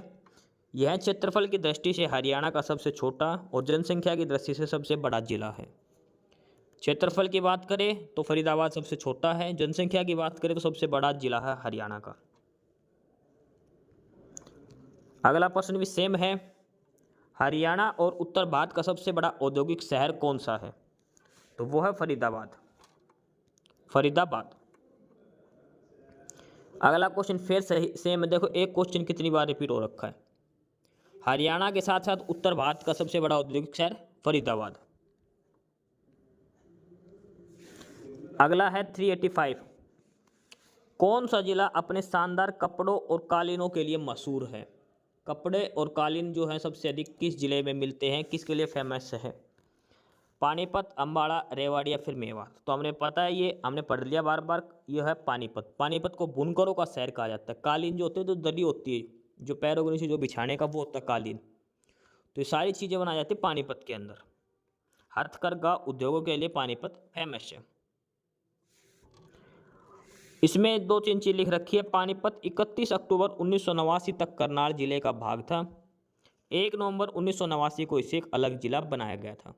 यह क्षेत्रफल की दृष्टि से हरियाणा का सबसे छोटा और जनसंख्या की दृष्टि से सबसे बड़ा जिला है। क्षेत्रफल की बात करें तो फरीदाबाद सबसे छोटा है, जनसंख्या की बात करें तो सबसे बड़ा जिला है हरियाणा का। अगला प्रश्न भी सेम है। हरियाणा और उत्तर भारत का सबसे बड़ा औद्योगिक शहर कौन सा है? तो वो है फरीदाबाद। अगला क्वेश्चन फिर सही सेम है। देखो एक क्वेश्चन कितनी बार रिपीट हो रखा है। हरियाणा के साथ साथ उत्तर भारत का सबसे बड़ा औद्योगिक शहर फरीदाबाद। अगला है 385। कौन सा जिला अपने शानदार कपड़ों और कालीनों के लिए मशहूर है? कपड़े और कालीन जो है सबसे अधिक किस जिले में मिलते हैं, किसके लिए फेमस है? पानीपत, अम्बाड़ा, रेवाड़ी या फिर मेवात? तो हमने पता है, ये हमने पढ़ लिया बार बार, ये है पानीपत। पानीपत को बुनकरों का शहर कहा जाता है। कालीन जो होते हैं तो दरी होती है, जो पैरों के नीचे जो बिछाने का, वो होता है कालीन। तो ये सारी चीज़ें बनाई जाती है पानीपत के अंदर। हथकरघा उद्योगों के लिए पानीपत फेमस है। इसमें दो तीन चीज लिख रखी है। पानीपत 31 अक्टूबर 1989 तक करनाल जिले का भाग था। 1 नवंबर 1989 को इसे एक अलग जिला बनाया गया था।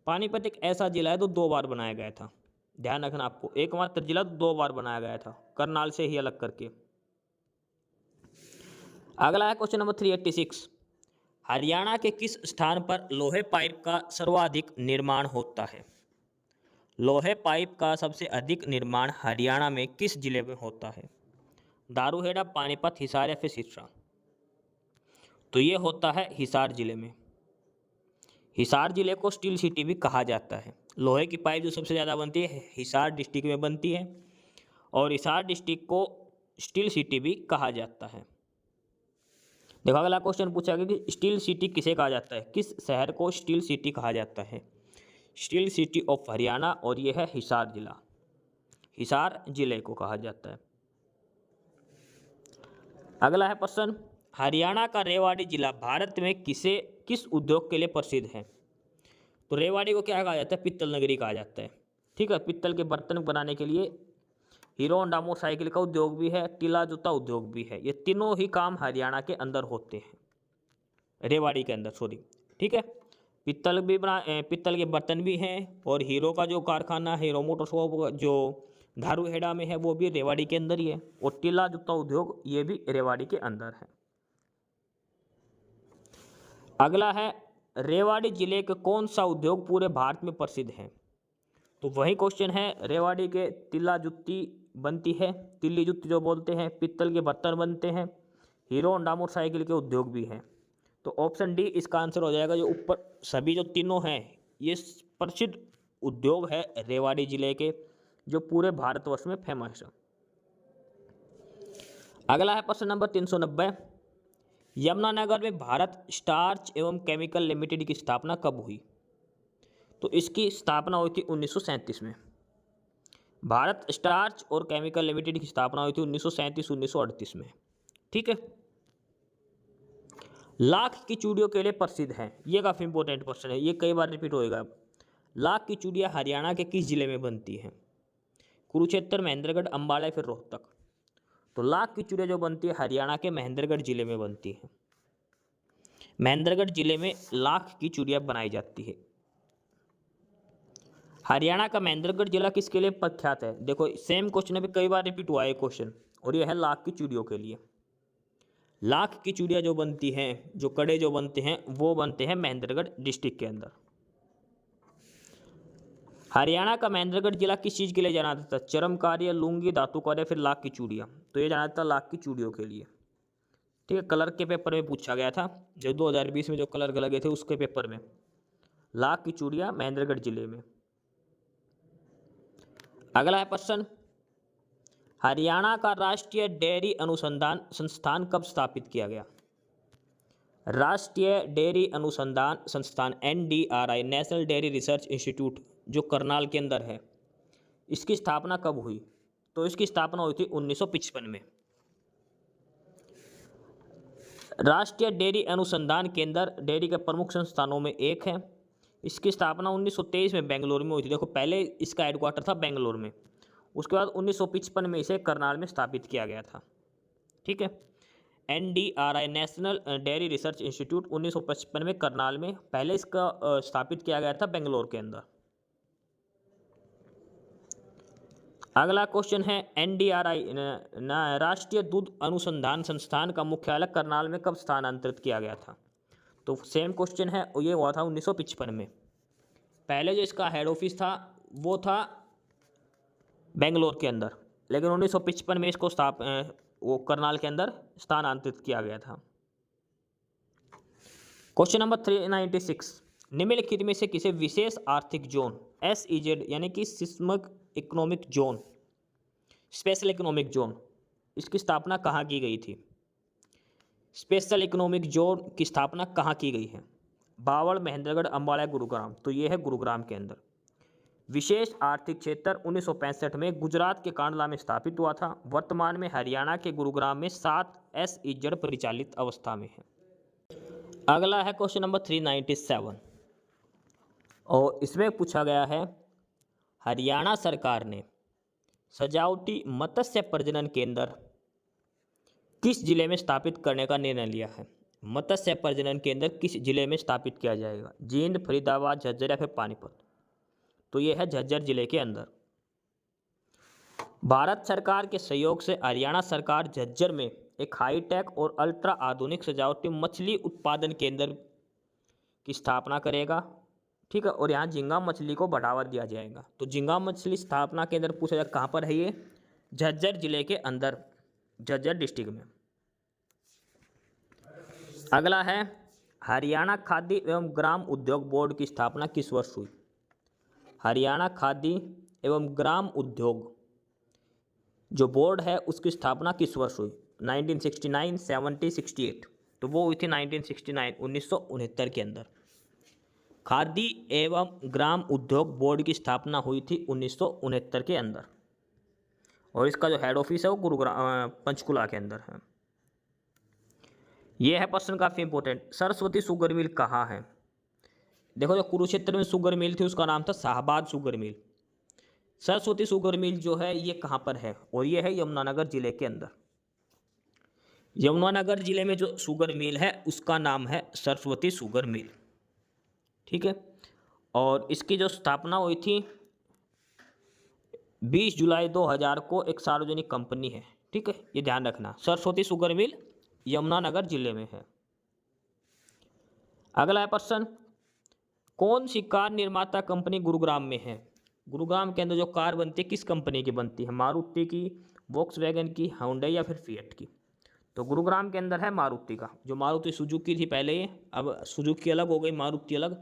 पानीपत एक ऐसा जिला है तो 2 बार बनाया गया था, ध्यान रखना आपको। एकमात्र जिला 2 बार बनाया गया था, करनाल से ही अलग करके। अगला है क्वेश्चन नंबर 386। हरियाणा के किस स्थान पर लोहे पाइप का सर्वाधिक निर्माण होता है? लोहे पाइप का सबसे अधिक निर्माण हरियाणा में किस जिले में होता है? दारूहेड़ा, पानीपत, हिसार या फिर सिरसा? तो ये होता है हिसार जिले में। हिसार जिले को स्टील सिटी भी कहा जाता है। लोहे की पाइप जो सबसे ज़्यादा बनती है हिसार डिस्ट्रिक्ट में बनती है, और हिसार डिस्ट्रिक्ट को स्टील सिटी भी कहा जाता है। देखो अगला क्वेश्चन पूछा गया कि स्टील सिटी किसे कहा जाता है, किस शहर को स्टील सिटी कहा जाता है? स्टील सिटी ऑफ हरियाणा, और यह है हिसार जिला। हिसार जिले को कहा जाता है। अगला है प्रश्न, हरियाणा का रेवाड़ी जिला भारत में किस उद्योग के लिए प्रसिद्ध है? तो रेवाड़ी को क्या कहा जाता है? पित्तल नगरी कहा जाता है। ठीक है, पित्तल के बर्तन बनाने के लिए हीरो होंडा मोटरसाइकिल का उद्योग भी है, टीला जूता उद्योग भी है। ये तीनों ही काम हरियाणा के अंदर होते हैं, रेवाड़ी के अंदर, सॉरी। ठीक है, पित्तल के बर्तन भी हैं, और हीरो का जो कारखाना, हीरो मोटरशॉप जो धारूहेड़ा में है, वो भी रेवाड़ी के अंदर ही है। और टीला जूता उद्योग ये भी रेवाड़ी के अंदर है। अगला है, रेवाड़ी जिले के कौन सा उद्योग पूरे भारत में प्रसिद्ध है? तो वही क्वेश्चन है। रेवाड़ी के तिल्ला जुत्ती बनती है, तिल्ली जुत्ती जो बोलते हैं, पित्तल के बर्तन बनते हैं, हीरो होंडा मोटरसाइकिल के उद्योग भी हैं। तो ऑप्शन डी इसका आंसर हो जाएगा। जो ऊपर सभी जो तीनों हैं, ये प्रसिद्ध उद्योग है रेवाड़ी जिले के, जो पूरे भारतवर्ष में फेमस है। अगला है प्रश्न नंबर 390। यमुनानगर में भारत स्टार्च एवं केमिकल लिमिटेड की स्थापना कब हुई? तो इसकी स्थापना हुई थी 1937 में। भारत स्टार्च और केमिकल लिमिटेड की स्थापना हुई थी 1937-1938 में। ठीक है, लाख की चूड़ियों के लिए प्रसिद्ध है। ये काफ़ी इंपॉर्टेंट क्वेश्चन है, ये कई बार रिपीट होएगा। लाख की चूड़ियाँ हरियाणा के किस जिले में बनती हैं? कुरुक्षेत्र, महेंद्रगढ़, अम्बाला या फिर रोहतक? तो लाख की चूड़ियाँ जो बनती है हरियाणा के महेंद्रगढ़ जिले में बनती है। महेंद्रगढ़ जिले में लाख की चूड़ियाँ बनाई जाती है। हरियाणा का महेंद्रगढ़ जिला किसके लिए प्रख्यात है? देखो सेम क्वेश्चन अभी कई बार रिपीट हुआ है क्वेश्चन, और ये है लाख की चूड़ियों के लिए। लाख की चूड़ियाँ जो बनती हैं, जो कड़े जो बनते हैं, वो बनते हैं महेंद्रगढ़ डिस्ट्रिक्ट के अंदर। हरियाणा का महेंद्रगढ़ जिला किस चीज़ के लिए जाना जाता है? चरमकारी, लुंगी, धातु कार्य, फिर लाख की चूड़ियाँ? तो ये जाना जाता है लाख की चूड़ियों के लिए। ठीक है, कलर के पेपर में पूछा गया था, जो 2020 में जो कलर लगे थे उसके पेपर में। लाख की चूड़ियाँ महेंद्रगढ़ जिले में। अगला है प्रश्न, हरियाणा का राष्ट्रीय डेयरी अनुसंधान संस्थान कब स्थापित किया गया? राष्ट्रीय डेयरी अनुसंधान संस्थान NDRI, national dairy research institute, जो करनाल के अंदर है, इसकी स्थापना कब हुई? तो इसकी स्थापना हुई थी 1955 में। राष्ट्रीय डेयरी अनुसंधान केंद्र डेयरी के प्रमुख संस्थानों में एक है। इसकी स्थापना 1923 में बेंगलुरु में हुई थी। देखो, पहले इसका हेडक्वार्टर था बेंगलुरु में, उसके बाद 1955 में इसे करनाल में स्थापित किया गया था। ठीक है, NDRI, national dairy research institute, 1955 में करनाल में, पहले इसका स्थापित किया गया था बेंगलोर के अंदर। अगला क्वेश्चन है NDRI, राष्ट्रीय दूध अनुसंधान संस्थान का मुख्यालय करनाल में कब स्थानांतरित किया गया था? तो सेम क्वेश्चन है, ये हुआ था 1955 में। पहले जो इसका हेड ऑफिस था वो था बेंगलोर के अंदर, लेकिन 1955 में इसको वो करनाल के अंदर स्थानांतरित किया गया था। क्वेश्चन नंबर 396, निम्नलिखित में से किसे विशेष आर्थिक जोन SEZ यानी कि seismic economic zone, special economic zone, इसकी स्थापना कहाँ की गई थी? स्पेशल इकोनॉमिक जोन की स्थापना कहाँ की गई है? बावड़, महेंद्रगढ़, अम्बाला, गुरुग्राम। तो ये है गुरुग्राम के अंदर। विशेष आर्थिक क्षेत्र 1965 में गुजरात के कांडला में स्थापित हुआ था। वर्तमान में हरियाणा के गुरुग्राम में 7 SEZ परिचालित अवस्था में है। अगला है क्वेश्चन नंबर 397, और इसमें पूछा गया है हरियाणा सरकार ने सजावटी मत्स्य प्रजनन केंद्र किस जिले में स्थापित करने का निर्णय लिया है? मत्स्य प्रजनन केंद्र किस जिले में स्थापित किया जाएगा? जींद, फरीदाबाद, झज्जर या फिर पानीपत? तो यह है झज्जर जिले के अंदर। भारत सरकार के सहयोग से हरियाणा सरकार झज्जर में एक हाईटेक और अल्ट्रा आधुनिक सजावटी मछली उत्पादन केंद्र की स्थापना करेगा। ठीक है, और यहाँ झींगा मछली को बढ़ावा दिया जाएगा। तो झींगा मछली स्थापना केंद्र पूछा जाए कहाँ पर है? ये झज्जर जिले के अंदर, झज्जर डिस्ट्रिक्ट में। अगला है हरियाणा खाद्य एवं ग्राम उद्योग बोर्ड की स्थापना किस वर्ष हुई? हरियाणा खाद्य एवं ग्राम उद्योग जो बोर्ड है उसकी स्थापना किस वर्ष हुई? 1969, 70, 68? तो वो हुई थी 1969, 1969 के अंदर। खादी एवं ग्राम उद्योग बोर्ड की स्थापना हुई थी 1969 के अंदर, और इसका जो हेड ऑफिस है वो गुरुग्राम पंचकुला के अंदर है। ये है प्रश्न काफ़ी इंपॉर्टेंट। सरस्वती शुगर मिल कहाँ है? देखो, जो कुरुक्षेत्र में शुगर मिल थी उसका नाम था Shahabad sugar mill. Saraswati sugar mill जो है ये कहाँ पर है? और ये है यमुनानगर जिले के अंदर। यमुनानगर जिले में जो शुगर मिल है उसका नाम है सरस्वती शुगर मिल। ठीक है, और इसकी जो स्थापना हुई थी 20 जुलाई 2000 को एक सार्वजनिक कंपनी है। ठीक है, ये ध्यान रखना, सरस्वती शुगर मिल यमुनानगर जिले में है। अगला है प्रश्न, कौन सी कार निर्माता कंपनी गुरुग्राम में है? गुरुग्राम के अंदर जो कार बनती है किस कंपनी की बनती है? मारुति की, वोक्सवैगन की, हुंडई या फिर फिएट की? तो गुरुग्राम के अंदर है मारुति का, जो मारुति सुजुकी थी पहले, अब सुजुकी अलग हो गई, मारुति अलग।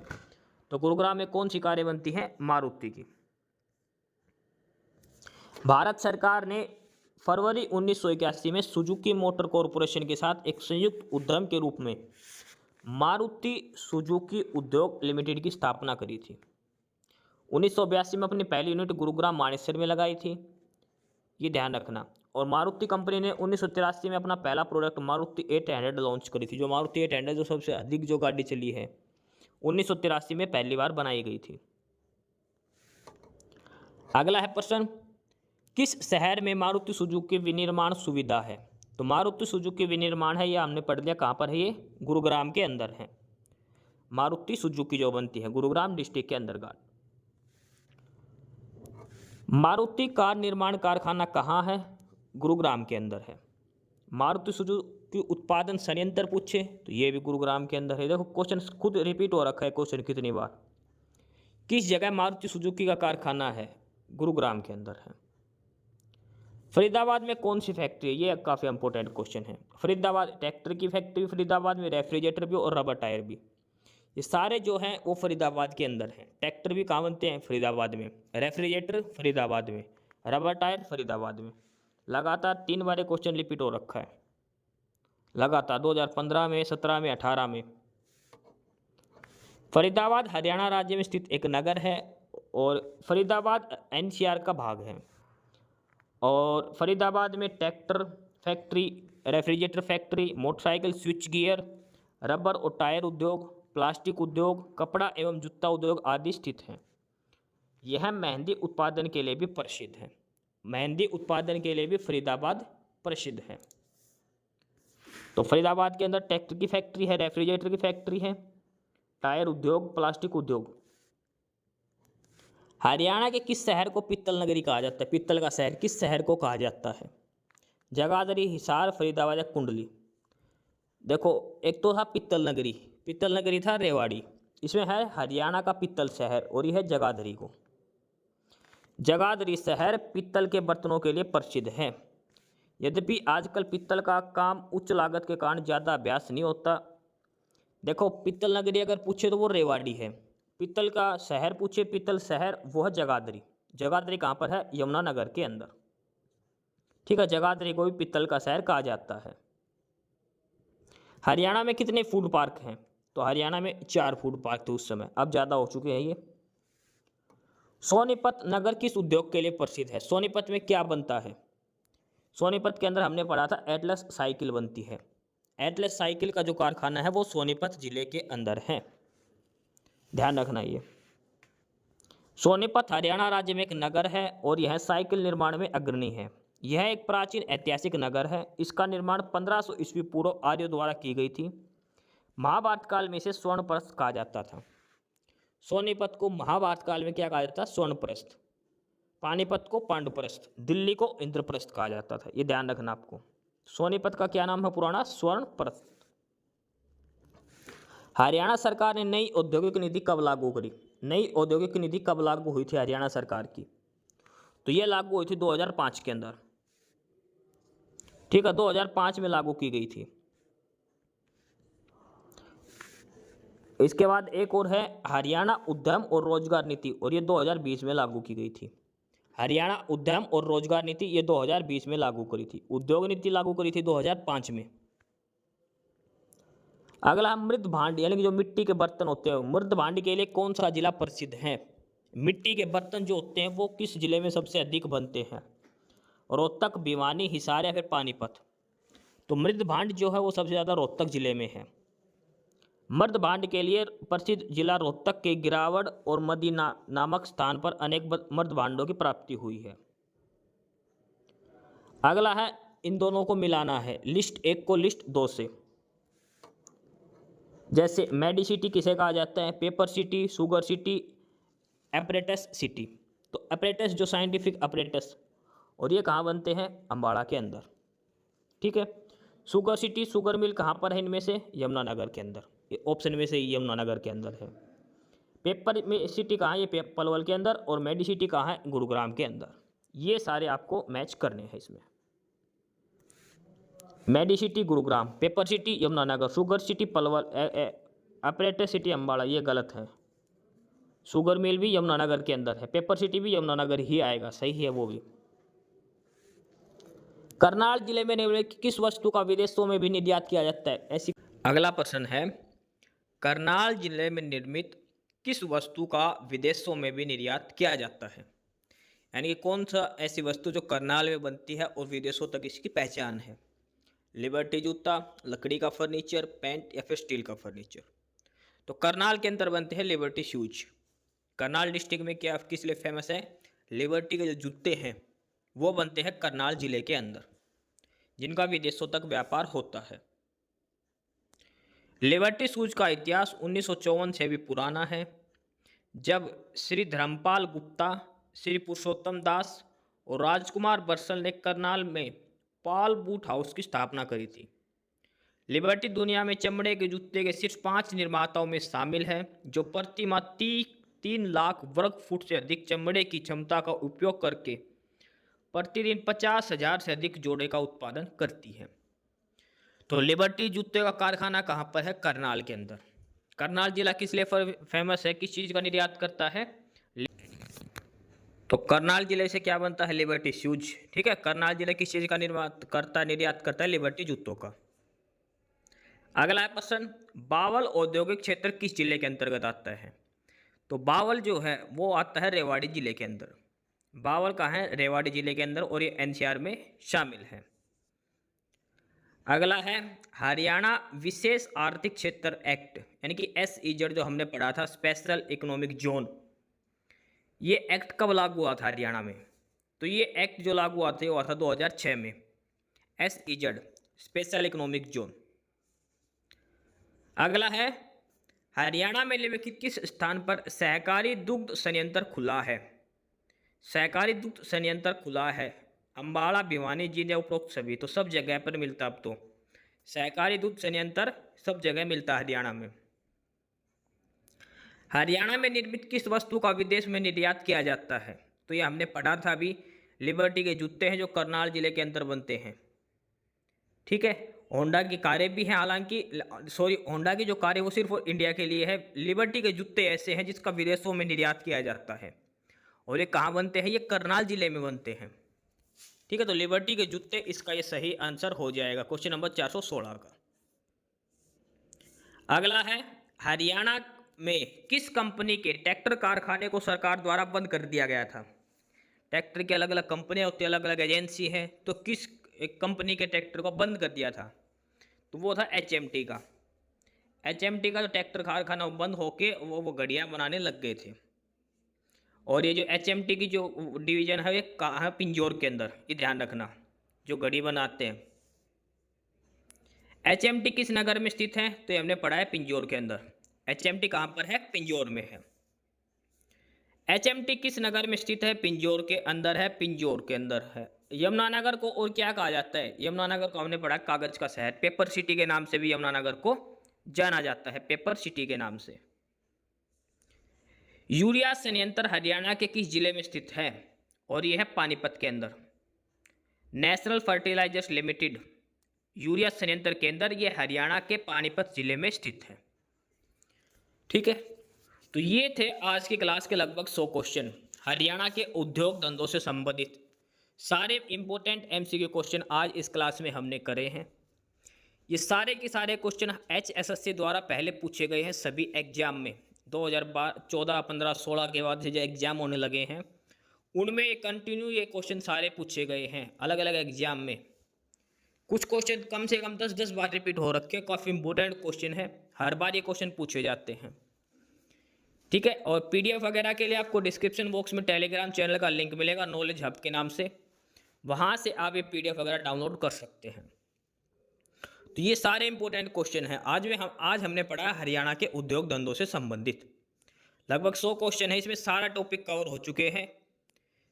तो गुरुग्राम में कौन सी कारें बनती हैं? मारुति की। भारत सरकार ने फरवरी 1981 में सुजुकी मोटर कॉरपोरेशन के साथ एक संयुक्त उद्यम के रूप में मारुति सुजुकी उद्योग लिमिटेड की स्थापना करी थी। 1982 में अपनी पहली यूनिट गुरुग्राम मानेसर में लगाई थी, ये ध्यान रखना। और मारुति कंपनी ने 1983 में अपना पहला प्रोडक्ट मारुति 800 लॉन्च करी थी। जो मारुति 800 जो सबसे अधिक जो गाड़ी चली है 1983 में पहली बार बनाई गई थी। अगला है प्रश्न, किस शहर में मारुति सुजुकी विनिर्माण सुविधा है? तो मारुति सुजुकी विनिर्माण है, यह हमने पढ़ लिया, कहाँ पर है? ये गुरुग्राम के अंदर है। मारुति सुजुकी जो बनती है गुरुग्राम डिस्ट्रिक्ट के अंतर्गत। मारुति कार निर्माण कारखाना कहाँ है? गुरुग्राम के अंदर है। मारुति सुजुकी उत्पादन संयंत्र पूछे तो ये भी गुरुग्राम के अंदर है। देखो, क्वेश्चन खुद रिपीट हो रखा है, क्वेश्चन कितनी बार। किस जगह मारुति सुजुकी का कारखाना है? गुरुग्राम के अंदर है। फरीदाबाद में कौन सी फैक्ट्री है? ये काफ़ी इंपॉर्टेंट क्वेश्चन है। फरीदाबाद ट्रैक्टर की फैक्ट्री, फरीदाबाद में रेफ्रिजरेटर भी और रबर टायर भी, ये सारे जो हैं वो फरीदाबाद के अंदर हैं। ट्रैक्टर भी कहाँ बनते हैं? फरीदाबाद में। रेफ्रिजरेटर फरीदाबाद में, रबर टायर फरीदाबाद में। लगातार 3 बार क्वेश्चन रिपीट हो रखा है। लगातार 2015 में, 17 में, 18 में। फरीदाबाद हरियाणा राज्य में स्थित एक नगर है और फरीदाबाद एनसीआर का भाग है। और फरीदाबाद में tractor factory, refrigerator factory, motorcycle switch gear, rubber और टायर उद्योग, प्लास्टिक उद्योग, कपड़ा एवं जूता उद्योग आदि स्थित हैं। यह मेहंदी उत्पादन के लिए भी प्रसिद्ध है। मेहंदी उत्पादन के लिए भी फरीदाबाद प्रसिद्ध है। तो फरीदाबाद के अंदर ट्रैक्टर की फैक्ट्री है, रेफ्रिजरेटर की फैक्ट्री है, टायर उद्योग, प्लास्टिक उद्योग। हरियाणा के किस शहर को पित्तल नगरी कहा जाता है? पित्तल का शहर किस शहर को कहा जाता है? जगाधरी, हिसार, फरीदाबाद या कुंडली? देखो, एक तो था पित्तल नगरी था रेवाड़ी। इसमें है हरियाणा का पित्तल शहर और यह है जगाधरी को। जगाधरी शहर पित्तल के बर्तनों के लिए प्रसिद्ध है। यद्यपि आजकल पित्तल का काम उच्च लागत के कारण ज़्यादा अभ्यास नहीं होता। देखो, पित्तल नगरी अगर पूछे तो वो रेवाड़ी है। पित्तल का शहर पूछे, पित्तल शहर, वो है जगाधरी। जगाधरी कहाँ पर है? यमुनानगर के अंदर। ठीक है, जगाधरी को भी पित्तल का शहर कहा जाता है। हरियाणा में कितने फूड पार्क हैं? तो हरियाणा में 4 फूड पार्क थे उस समय, अब ज़्यादा हो चुके हैं ये। सोनीपत नगर किस उद्योग के लिए प्रसिद्ध है? सोनीपत में क्या बनता है? सोनीपत के अंदर हमने पढ़ा था एटलस साइकिल बनती है। एटलस साइकिल का जो कारखाना है वो सोनीपत जिले के अंदर है, ध्यान रखना ये। सोनीपत हरियाणा राज्य में एक नगर है और यह साइकिल निर्माण में अग्रणी है। यह एक प्राचीन ऐतिहासिक नगर है। इसका निर्माण 1500 ईस्वी पूर्व आर्यों द्वारा की गई थी। महाभारत काल में इसे स्वर्णप्रस्थ कहा जाता था। सोनीपत को महाभारत काल में क्या कहा जाता था? स्वर्णप्रस्थ। पानीपत को पांडुप्रस्थ, दिल्ली को इंद्रप्रस्थ कहा जाता था। ये ध्यान रखना आपको। सोनीपत का क्या नाम है पुराना? स्वर्णप्रस्थ। हरियाणा सरकार ने नई औद्योगिक नीति कब लागू करी? नई औद्योगिक नीति कब लागू हुई थी हरियाणा सरकार की? तो ये लागू हुई थी 2005 के अंदर। ठीक है, 2005 में लागू की गई थी। इसके बाद एक और है हरियाणा उद्यम और रोजगार नीति, और ये 2020 में लागू की गई थी। हरियाणा उद्यम और रोजगार नीति ये 2020 में लागू करी थी। उद्योग नीति लागू करी थी 2005 में। अगला, मृद भांड यानी कि जो मिट्टी के बर्तन होते हैं, मृद भांड के लिए कौन सा जिला प्रसिद्ध है? मिट्टी के बर्तन जो होते हैं वो किस जिले में सबसे अधिक बनते हैं? रोहतक, भिवानी, हिसार या फिर पानीपत? तो मृद भांड जो है वो सबसे ज़्यादा रोहतक जिले में है। मृद भांड के लिए प्रसिद्ध जिला रोहतक के गिरावड़ और मदीना नामक स्थान पर अनेक मृद भांडों की प्राप्ति हुई है। अगला है, इन दोनों को मिलाना है, लिस्ट 1 को लिस्ट 2 से। जैसे मेडिसिटी किसे कहा जाता है? Paper city, sugar city, apparatus city. तो एपरेटस जो साइंटिफिक एपरेटस, और ये कहाँ बनते हैं? अम्बाड़ा के अंदर। ठीक है, शुगर सिटी, शुगर मिल कहाँ पर है इनमें से? यमुनानगर के अंदर। ये ऑप्शन में से यमुनानगर के अंदर है। पेपर में सिटी कहाँ है? ये पलवल के अंदर। और मेडिसिटी कहाँ है? गुरुग्राम के अंदर। ये सारे आपको मैच करने हैं इसमें। Medicity Gurugram, paper city Yamunanagar, sugar city Palwal, apparatus city Ambala. ये गलत है। शुगर मिल भी यमुनानगर के अंदर है, पेपर सिटी भी यमुनानगर ही आएगा, सही है वो भी। करनाल जिले में निम्नलिखित किस वस्तु का विदेशों में भी निर्यात किया जाता है? ऐसी। अगला प्रश्न है, करनाल जिले में निर्मित किस वस्तु का विदेशों में भी निर्यात किया जाता है? यानी कि कौन सा ऐसी वस्तु जो करनाल में बनती है और विदेशों तक इसकी पहचान है? लिबर्टी जूता, लकड़ी का फर्नीचर, पेंट या फिर स्टील का फर्नीचर? तो करनाल के अंदर बनते हैं लिबर्टी शूज। करनाल डिस्ट्रिक्ट में क्या किस लिए फेमस है? लिबर्टी के जो जूते हैं वो बनते हैं करनाल जिले के अंदर, जिनका विदेशों तक व्यापार होता है। लिबर्टी शूज का इतिहास 1954 से भी पुराना है, जब श्री धर्मपाल गुप्ता, श्री पुरुषोत्तम दास और राजकुमार बर्सल ने करनाल में पाल बूट हाउस की स्थापना करी थी। लिबर्टी दुनिया में चमड़े के जूते के सिर्फ 5 निर्माताओं में शामिल है, जो प्रति माह 3 लाख वर्ग फुट से अधिक चमड़े की क्षमता का उपयोग करके प्रतिदिन 50,000 से अधिक जोड़े का उत्पादन करती है। तो लिबर्टी जूते का कारखाना कहाँ पर है? करनाल के अंदर। करनाल जिला किस लिए फेमस है? किस चीज़ का निर्यात करता है? तो करनाल जिले से क्या बनता है? Liberty shoes. ठीक है, करनाल जिला किस चीज़ का निर्यात करता है? लिबर्टी जूतों का। अगला है प्रश्न, बावल औद्योगिक क्षेत्र किस जिले के अंतर्गत आता है? तो बावल जो है वो आता है रेवाड़ी जिले के अंदर। बावल कहाँ है? रेवाड़ी जिले के अंदर, और ये एनसीआर में शामिल है। अगला है हरियाणा विशेष आर्थिक क्षेत्र एक्ट, यानी कि SEZ जो हमने पढ़ा था, स्पेशल इकोनॉमिक जोन, ये एक्ट कब लागू हुआ था हरियाणा में? तो ये एक्ट जो लागू हुआ था 2006 में, SEZ स्पेशल इकोनॉमिक जोन। अगला है हरियाणा में निम्नलिखित किस स्थान पर सहकारी दुग्ध संयंत्र खुला है? सहकारी दुग्ध संयंत्र खुला है अम्बाड़ा, भिवानी, जिले उपरोक्त सभी, तो सब जगह पर मिलता। अब तो सहकारी दूध संयंत्र सब जगह मिलता है हरियाणा में। हरियाणा में निर्मित किस वस्तु का विदेश में निर्यात किया जाता है? तो ये हमने पढ़ा था अभी, लिबर्टी के जूते हैं जो करनाल जिले के अंदर बनते हैं। ठीक है, होंडा की कारें भी हैं, हालांकि होंडा की जो कारें वो सिर्फ इंडिया के लिए है। लिबर्टी के जूते ऐसे हैं जिसका विदेशों में निर्यात किया जाता है, और ये कहाँ बनते हैं? ये करनाल जिले में बनते हैं। ठीक है, तो लिबर्टी के जूते इसका ये सही आंसर हो जाएगा, क्वेश्चन नंबर 416 का। अगला है हरियाणा में किस कंपनी के ट्रैक्टर कारखाने को सरकार द्वारा बंद कर दिया गया था? ट्रैक्टर की अलग अलग कंपनियां होती है, अलग अलग एजेंसी है, तो किस एक कंपनी के ट्रैक्टर को बंद कर दिया था? तो वो था HMT का। HMT का जो ट्रैक्टर कारखाना बंद होके वो गाड़ियाँ बनाने लग गए थे। और ये जो HMT की जो डिवीजन है ये कहाँ है? पिंजौर के अंदर, ये ध्यान रखना, जो गाड़ी बनाते हैं। HMT किस नगर में स्थित है? तो ये हमने पढ़ा है पिंजौर के अंदर। HMT कहाँ पर है? पिंजौर में है। HMT किस नगर में स्थित है? पिंजौर के अंदर है, पिंजौर के अंदर है। यमुनानगर को और क्या कहा जाता है? यमुनानगर को हमने पढ़ा कागज का शहर, पेपर सिटी के नाम से भी यमुनानगर को जाना जाता है, पेपर सिटी के नाम से। यूरिया संयंत्र हरियाणा के किस जिले में स्थित है? और यह है पानीपत के अंदर। नेशनल फर्टिलाइजर्स लिमिटेड यूरिया संयंत्र के अंदर, यह हरियाणा के पानीपत जिले में स्थित है। ठीक है, तो ये थे आज की क्लास के लगभग 100 क्वेश्चन हरियाणा के उद्योग धंधों से संबंधित। सारे इंपॉर्टेंट MCQ क्वेश्चन आज इस क्लास में हमने करे हैं। ये सारे के सारे क्वेश्चन HSSC द्वारा पहले पूछे गए हैं सभी एग्जाम में। 2014, 15, 16 के बाद से जो एग्जाम होने लगे हैं उनमें ये कंटिन्यू ये क्वेश्चन सारे पूछे गए हैं अलग अलग एग्जाम में। कुछ क्वेश्चन कम से कम 10-10 बार रिपीट हो रखे हैं, काफ़ी इंपॉर्टेंट क्वेश्चन है, हर बार ये क्वेश्चन पूछे जाते हैं। ठीक है, और PDF वगैरह के लिए आपको डिस्क्रिप्शन बॉक्स में टेलीग्राम चैनल का लिंक मिलेगा नॉलेज हब के नाम से, वहाँ से आप ये PDF वगैरह डाउनलोड कर सकते हैं। तो ये सारे इंपॉर्टेंट क्वेश्चन हैं आज हमने पढ़ा हरियाणा के उद्योग धंधों से संबंधित। लगभग 100 क्वेश्चन है, इसमें सारा टॉपिक कवर हो चुके हैं।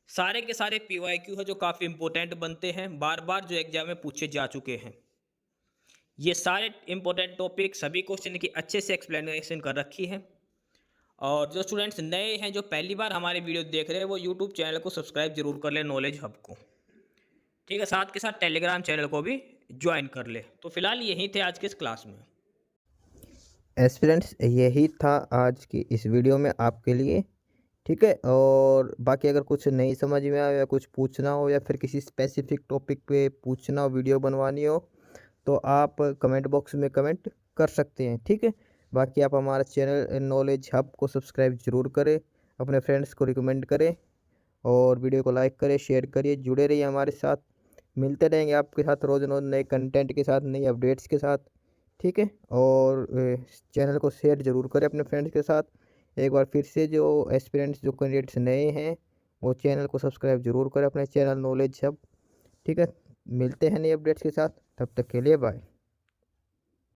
सारे के सारे PYQ है जो काफ़ी इंपॉर्टेंट बनते हैं, बार बार जो एग्जाम में पूछे जा चुके हैं। ये सारे इंपॉर्टेंट टॉपिक सभी क्वेश्चन की अच्छे से एक्सप्लेनेशन कर रखी है। और जो स्टूडेंट्स नए हैं जो पहली बार हमारे वीडियो देख रहे हैं वो यूट्यूब चैनल को सब्सक्राइब जरूर कर ले, नॉलेज हब को। ठीक है, साथ के साथ टेलीग्राम चैनल को भी ज्वाइन कर ले। तो फिलहाल यही थे आज के इस क्लास में। एस्पिरेंट्स यही था आज की इस वीडियो में आपके लिए। ठीक है, और बाकी अगर कुछ नहीं समझ में आया या कुछ पूछना हो या फिर किसी स्पेसिफिक टॉपिक पे पूछना हो, वीडियो बनवानी हो, तो आप कमेंट बॉक्स में कमेंट कर सकते हैं। ठीक है, बाकी आप हमारा चैनल नॉलेज हब को सब्सक्राइब जरूर करें, अपने फ्रेंड्स को रिकमेंड करें और वीडियो को लाइक करें, शेयर करिए, जुड़े रहिए हमारे साथ। मिलते रहेंगे आपके साथ रोज़ रोज़ नए कंटेंट के साथ, नई अपडेट्स के साथ। ठीक है, और चैनल को शेयर ज़रूर करें अपने फ्रेंड्स के साथ। एक बार फिर से जो एस्पिरेंट्स जो कैंडिडेट्स नए हैं वो चैनल को सब्सक्राइब जरूर करें, अपने चैनल नॉलेज हब। ठीक है, मिलते हैं नए अपडेट्स के साथ, तब तक के लिए बाय।